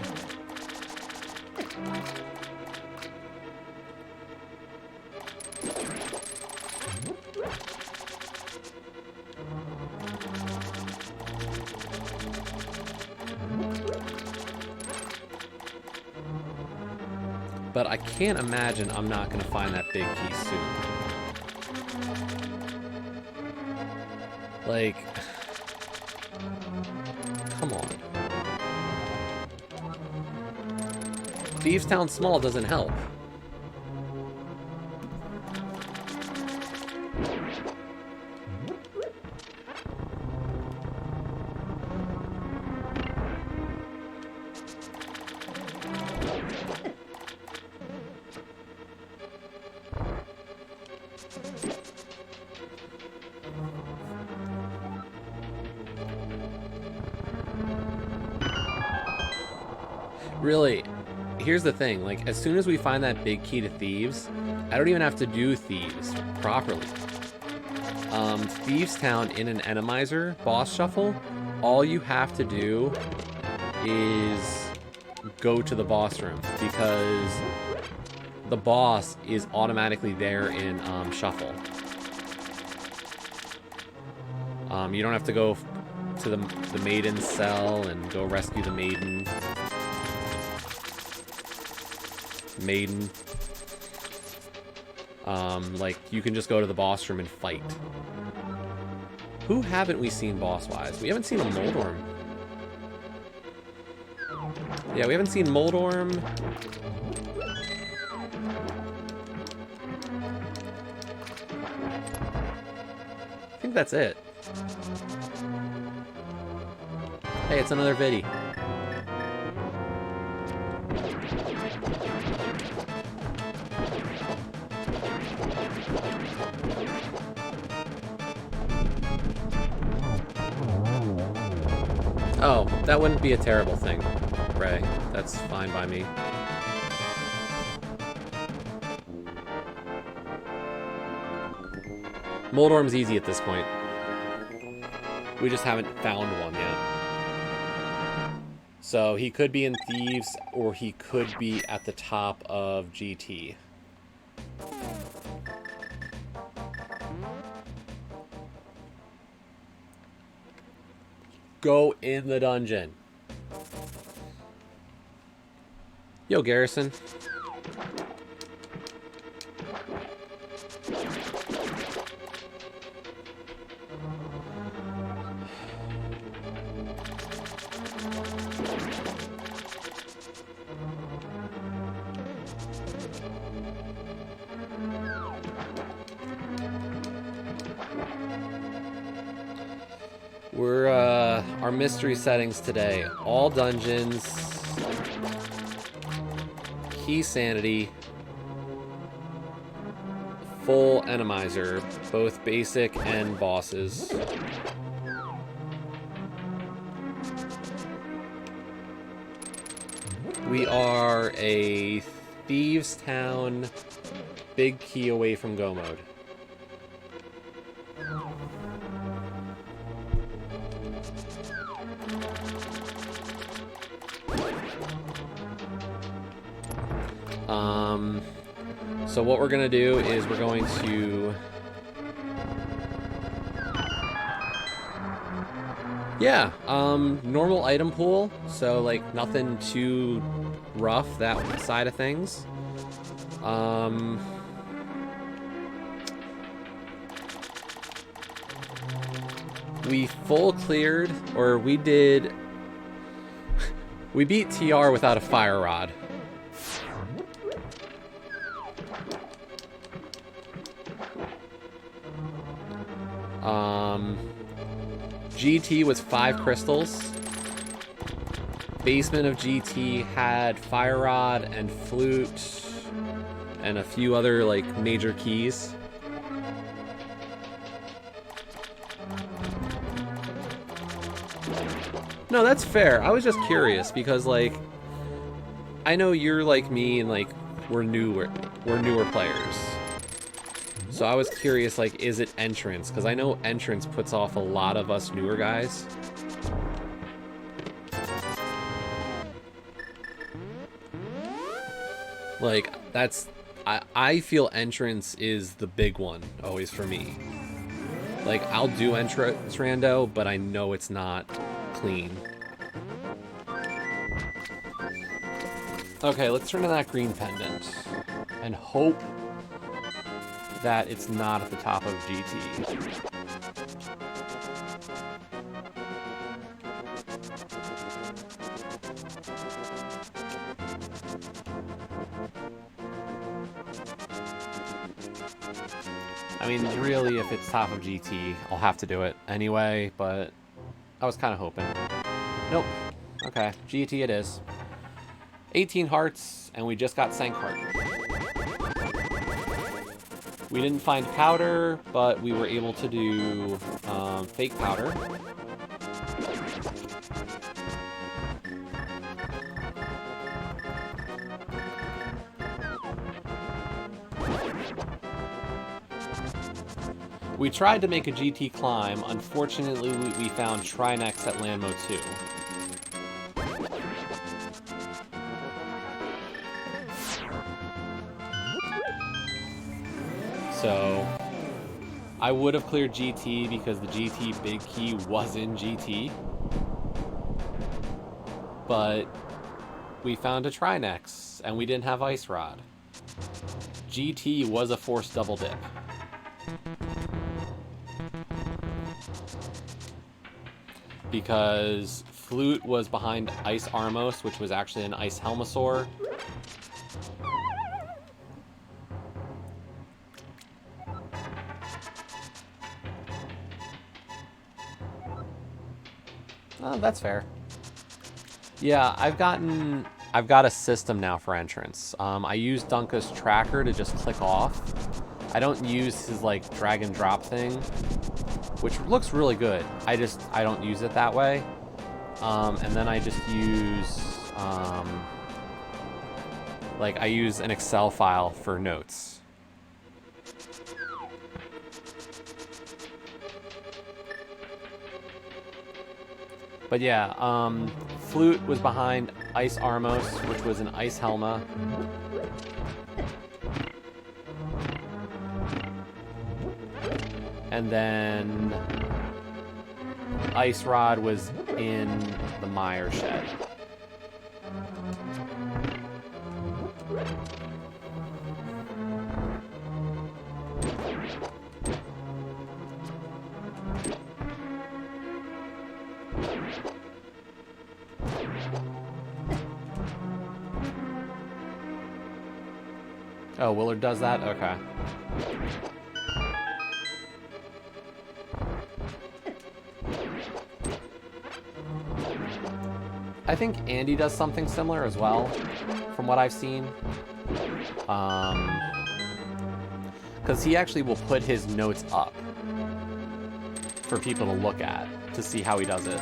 But I can't imagine I'm not going to find that big key soon. Like, come on. Thieves Town Small doesn't help. Really, here's the thing, like, as soon as we find that big key to Thieves, I don't even have to do Thieves properly. Thieves Town in an Enemizer boss shuffle, all you have to do is go to the boss room, because the boss is automatically there in shuffle. You don't have to go to the maiden's cell and go rescue the maiden. Like, you can just go to the boss room and fight. Who haven't we seen boss-wise? We haven't seen a Moldorm. Yeah, we haven't seen Moldorm. I think that's it. Hey, it's another Vidi. Oh, that wouldn't be a terrible thing, Ray. That's fine by me. Moldorm's easy at this point. We just haven't found one yet. So he could be in Thieves, or he could be at the top of GT. Go in the dungeon. Yo, Garrison. We're, our mystery settings today. All dungeons. Key sanity. Full Enemizer. Both basic and bosses. We are a Thieves Town big key away from go mode. So what we're gonna do is we're going to... Yeah, normal item pool, so like nothing too rough, that side of things. We full cleared, or we did... We beat TR without a fire rod. GT was 5 crystals. Basement of GT had fire rod and flute and a few other like major keys. No, that's fair. I was just curious because like I know you're like me and like we're newer players. So I was curious, like, is it entrance? Because I know entrance puts off a lot of us newer guys. Like, that's... I feel entrance is the big one, always for me. Like, I'll do entrance rando, but I know it's not clean. Okay, let's turn to that green pendant and hope that it's not at the top of GT. I mean, really, if it's top of GT, I'll have to do it anyway, but I was kind of hoping. Nope. Okay, GT it is. 18 hearts, and we just got Sank Heart. We didn't find powder, but we were able to do fake powder. We tried to make a GT climb. Unfortunately, we found Trinex at Landmo 2. So, I would have cleared GT because the GT big key was in GT. But we found a Trinex, and we didn't have Ice Rod. GT was a forced double dip. Because Flute was behind Ice Armos, which was actually an Ice Helmasaur. Oh, that's fair. Yeah, I've got a system now for entrance. I use Dunka's tracker to just click off. I don't use his like drag and drop thing, which looks really good. I don't use it that way. And then I just use like I use an Excel file for notes. But yeah, Flute was behind Ice Armos, which was an Ice Helma. And then Ice Rod was in the Mire shed. Oh, Willard does that? Okay. I think Andy does something similar as well, from what I've seen. Because he actually will put his notes up for people to look at, to see how he does it.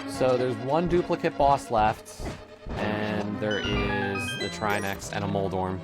So there's one duplicate boss left, and there is the Trinex and a Moldorm.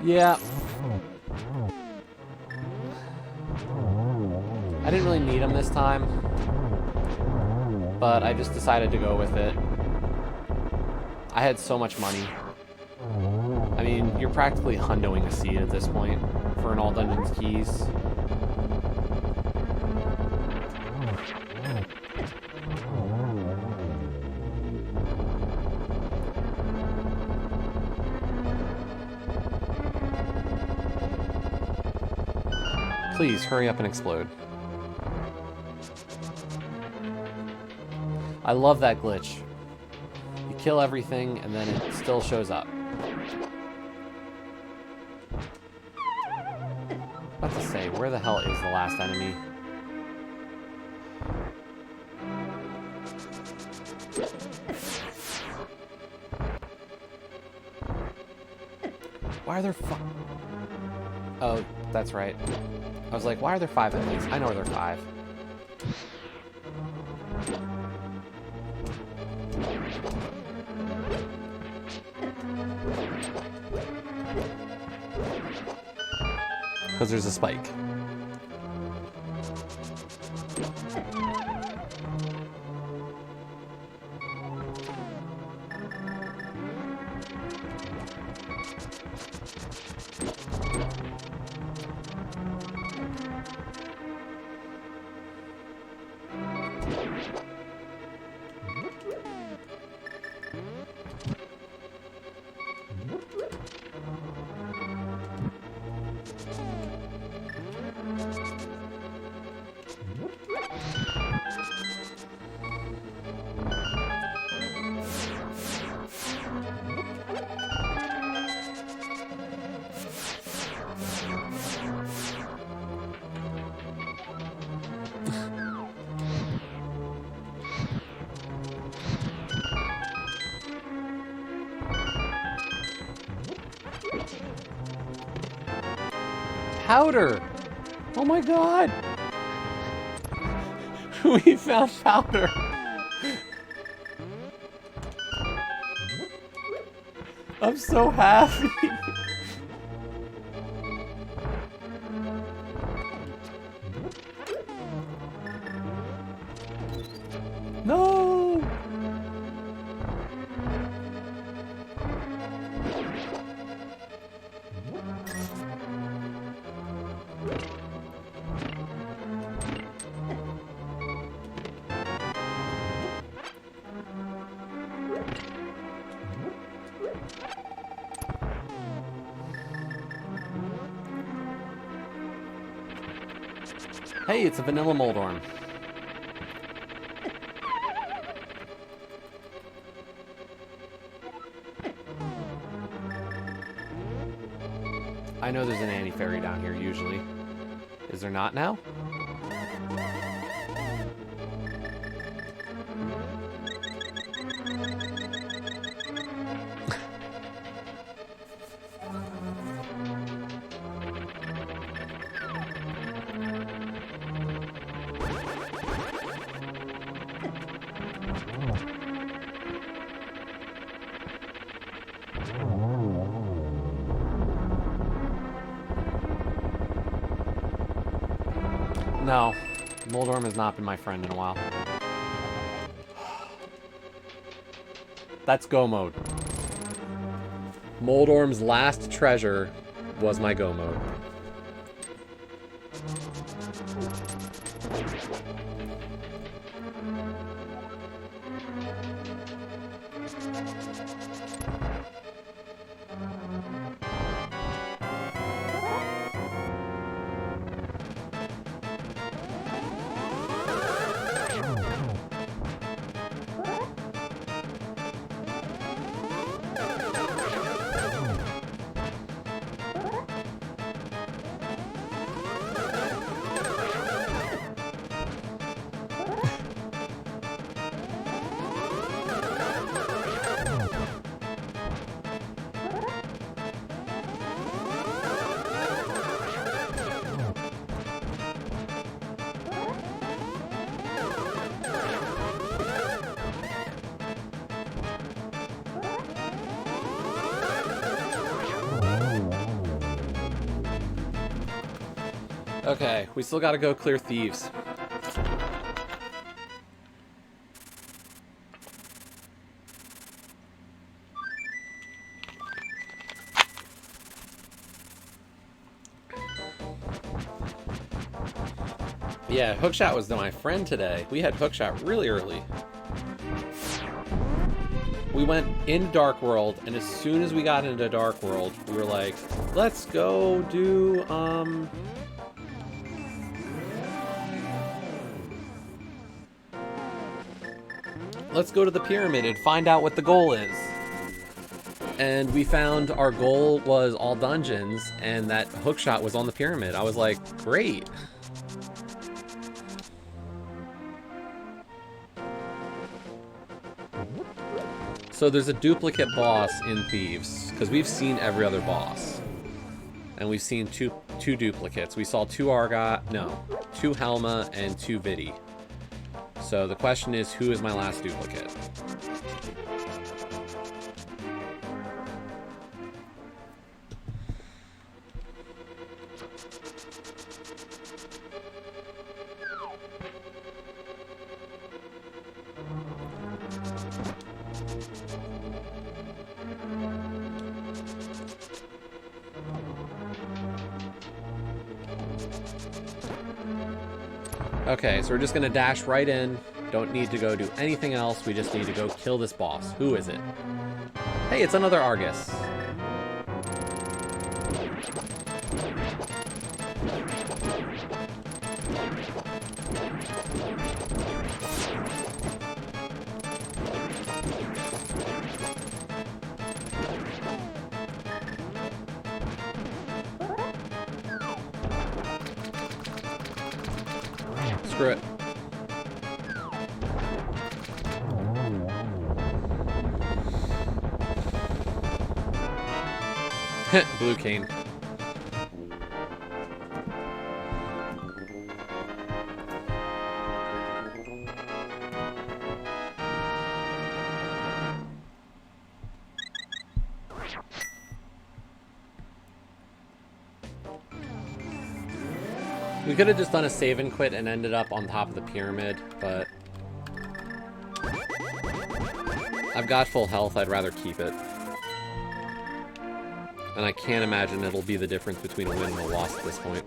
Yeah. I didn't really need him this time. but I just decided to go with it. I had so much money. I mean, you're practically hundoing a seed at this point for an all dungeons keys. Please, hurry up and explode. I love that glitch. You kill everything, and then it still shows up. About to say, where the hell is the last enemy? Why are there Oh, that's right. I was like, why are there 5 enemies? I know there are 5. Because there's a spike. Powder! Oh my god! We found powder! I'm so happy! No! Hey, it's a vanilla Moldorm. I know there's an anti-fairy down here usually. Is there not now? No, Moldorm has not been my friend in a while. That's go mode. Moldorm's last treasure was my go mode. Okay, we still gotta go clear thieves. Yeah, Hookshot was my friend today. We had Hookshot really early. We went in Dark World, and as soon as we got into Dark World, we were like, let's go do, let's go to the pyramid and find out what the goal is. And we found our goal was all dungeons, and that Hookshot was on the pyramid. I was like, great. So there's a duplicate boss in Thieves, because we've seen every other boss. And we've seen two duplicates. We saw two Helma and two Vidi. So the question is, who is my last duplicate? Okay, so we're just gonna dash right in. Don't need to go do anything else. We just need to go kill this boss. Who is it? Hey, it's another Argus. Screw it. Blue cane. We could have just done a save and quit and ended up on top of the pyramid, but I've got full health. I'd rather keep it. And I can't imagine it'll be the difference between a win and a loss at this point.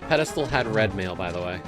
Pedestal had red mail, by the way.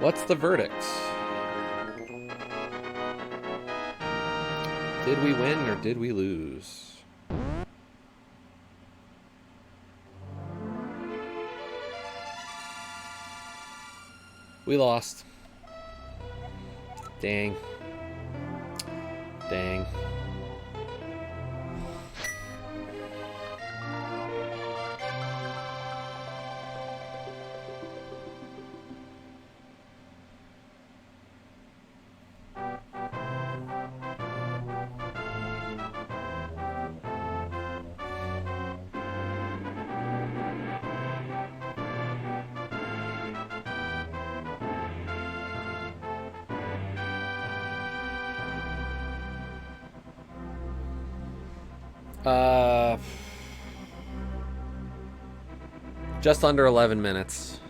What's the verdict? Did we win or did we lose? We lost. Dang. Dang. Uh, just under 11 minutes.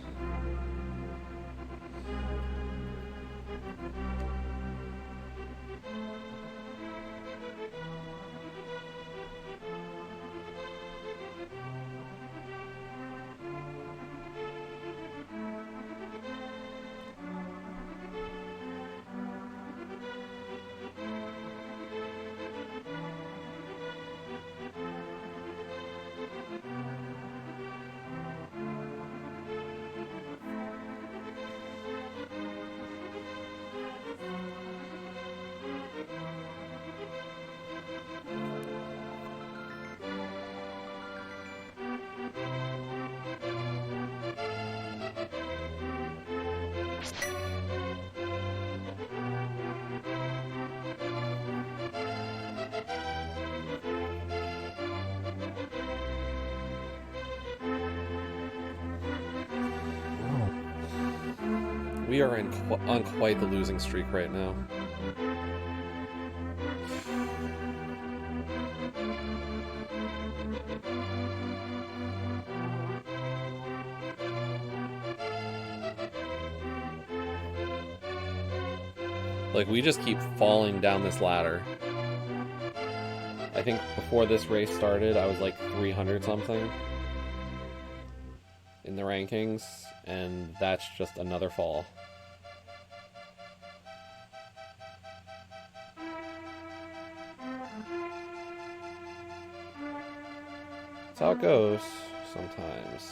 We are on quite the losing streak right now. Like, we just keep falling down this ladder. I think before this race started, I was like 300 something in the rankings, and that's just another fall. That's how it goes sometimes.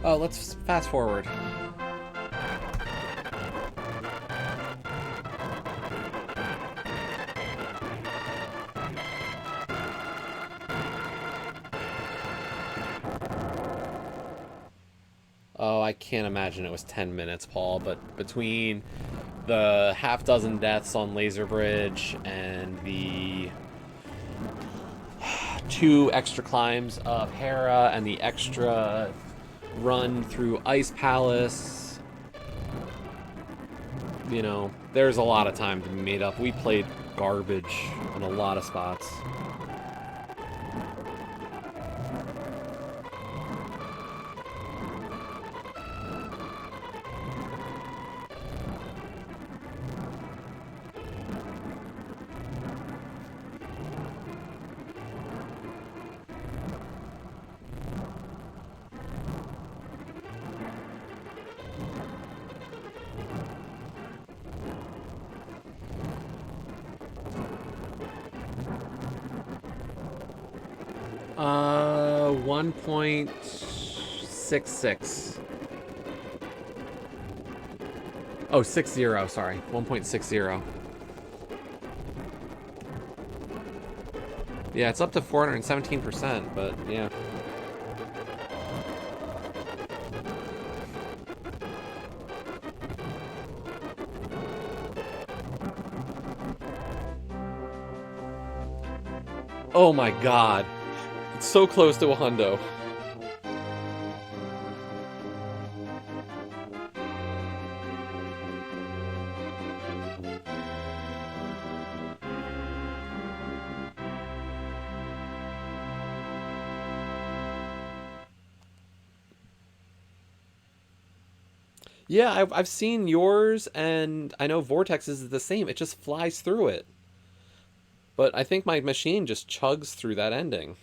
Oh, let's fast forward. Oh, I can't imagine it was 10 minutes, Paul, but between the half dozen deaths on Laser Bridge and the 2 extra climbs of Hera and the extra run through Ice Palace, you know, there's a lot of time to be made up. We played garbage in a lot of spots. Uh, 1.66. Oh, 60, sorry. 1.60. Yeah, it's up to 417%, but yeah. Oh my god. It's so close to a hundo. Yeah, I've seen yours, and I know Vortex's is the same. It just flies through it. But I think my machine just chugs through that ending.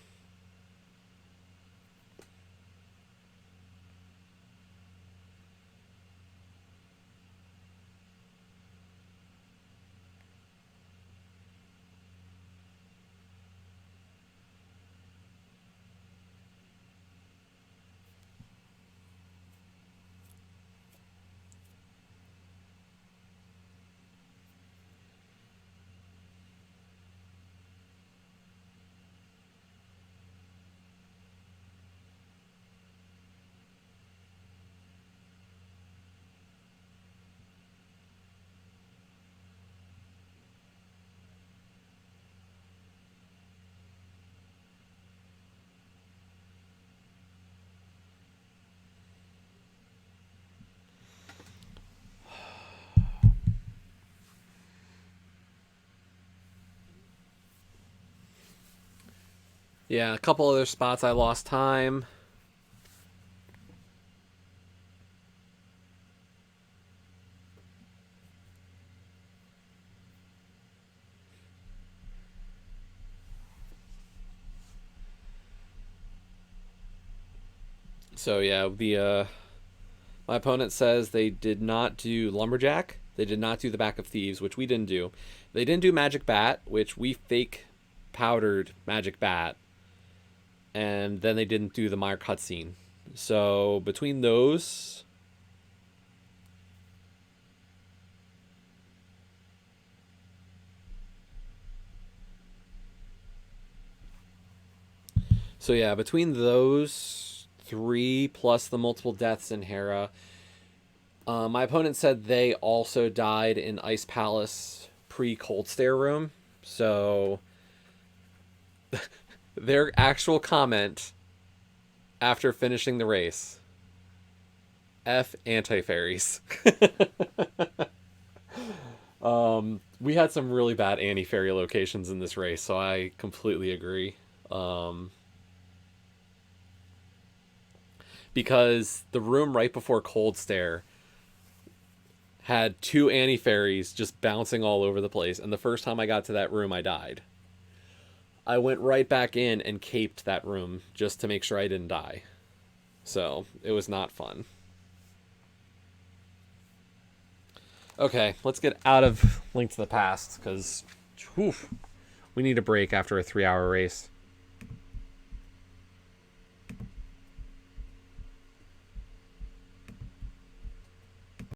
Yeah, a couple other spots I lost time. So yeah, my opponent says they did not do Lumberjack. They did not do the Back of Thieves, which we didn't do. They didn't do Magic Bat, which we fake powdered Magic Bat. And then they didn't do the Meyer cutscene. So between those, so yeah, between those three plus the multiple deaths in Hera, my opponent said they also died in Ice Palace pre-Cold Stare room. So their actual comment after finishing the race: F anti-fairies. We had some really bad anti-fairy locations in this race, so I completely agree. Because the room right before Cold Stare had two anti-fairies just bouncing all over the place, and the first time I got to that room, I died. I went right back in and caped that room just to make sure I didn't die. So, it was not fun. Okay, let's get out of Link to the Past, because we need a break after a 3-hour race.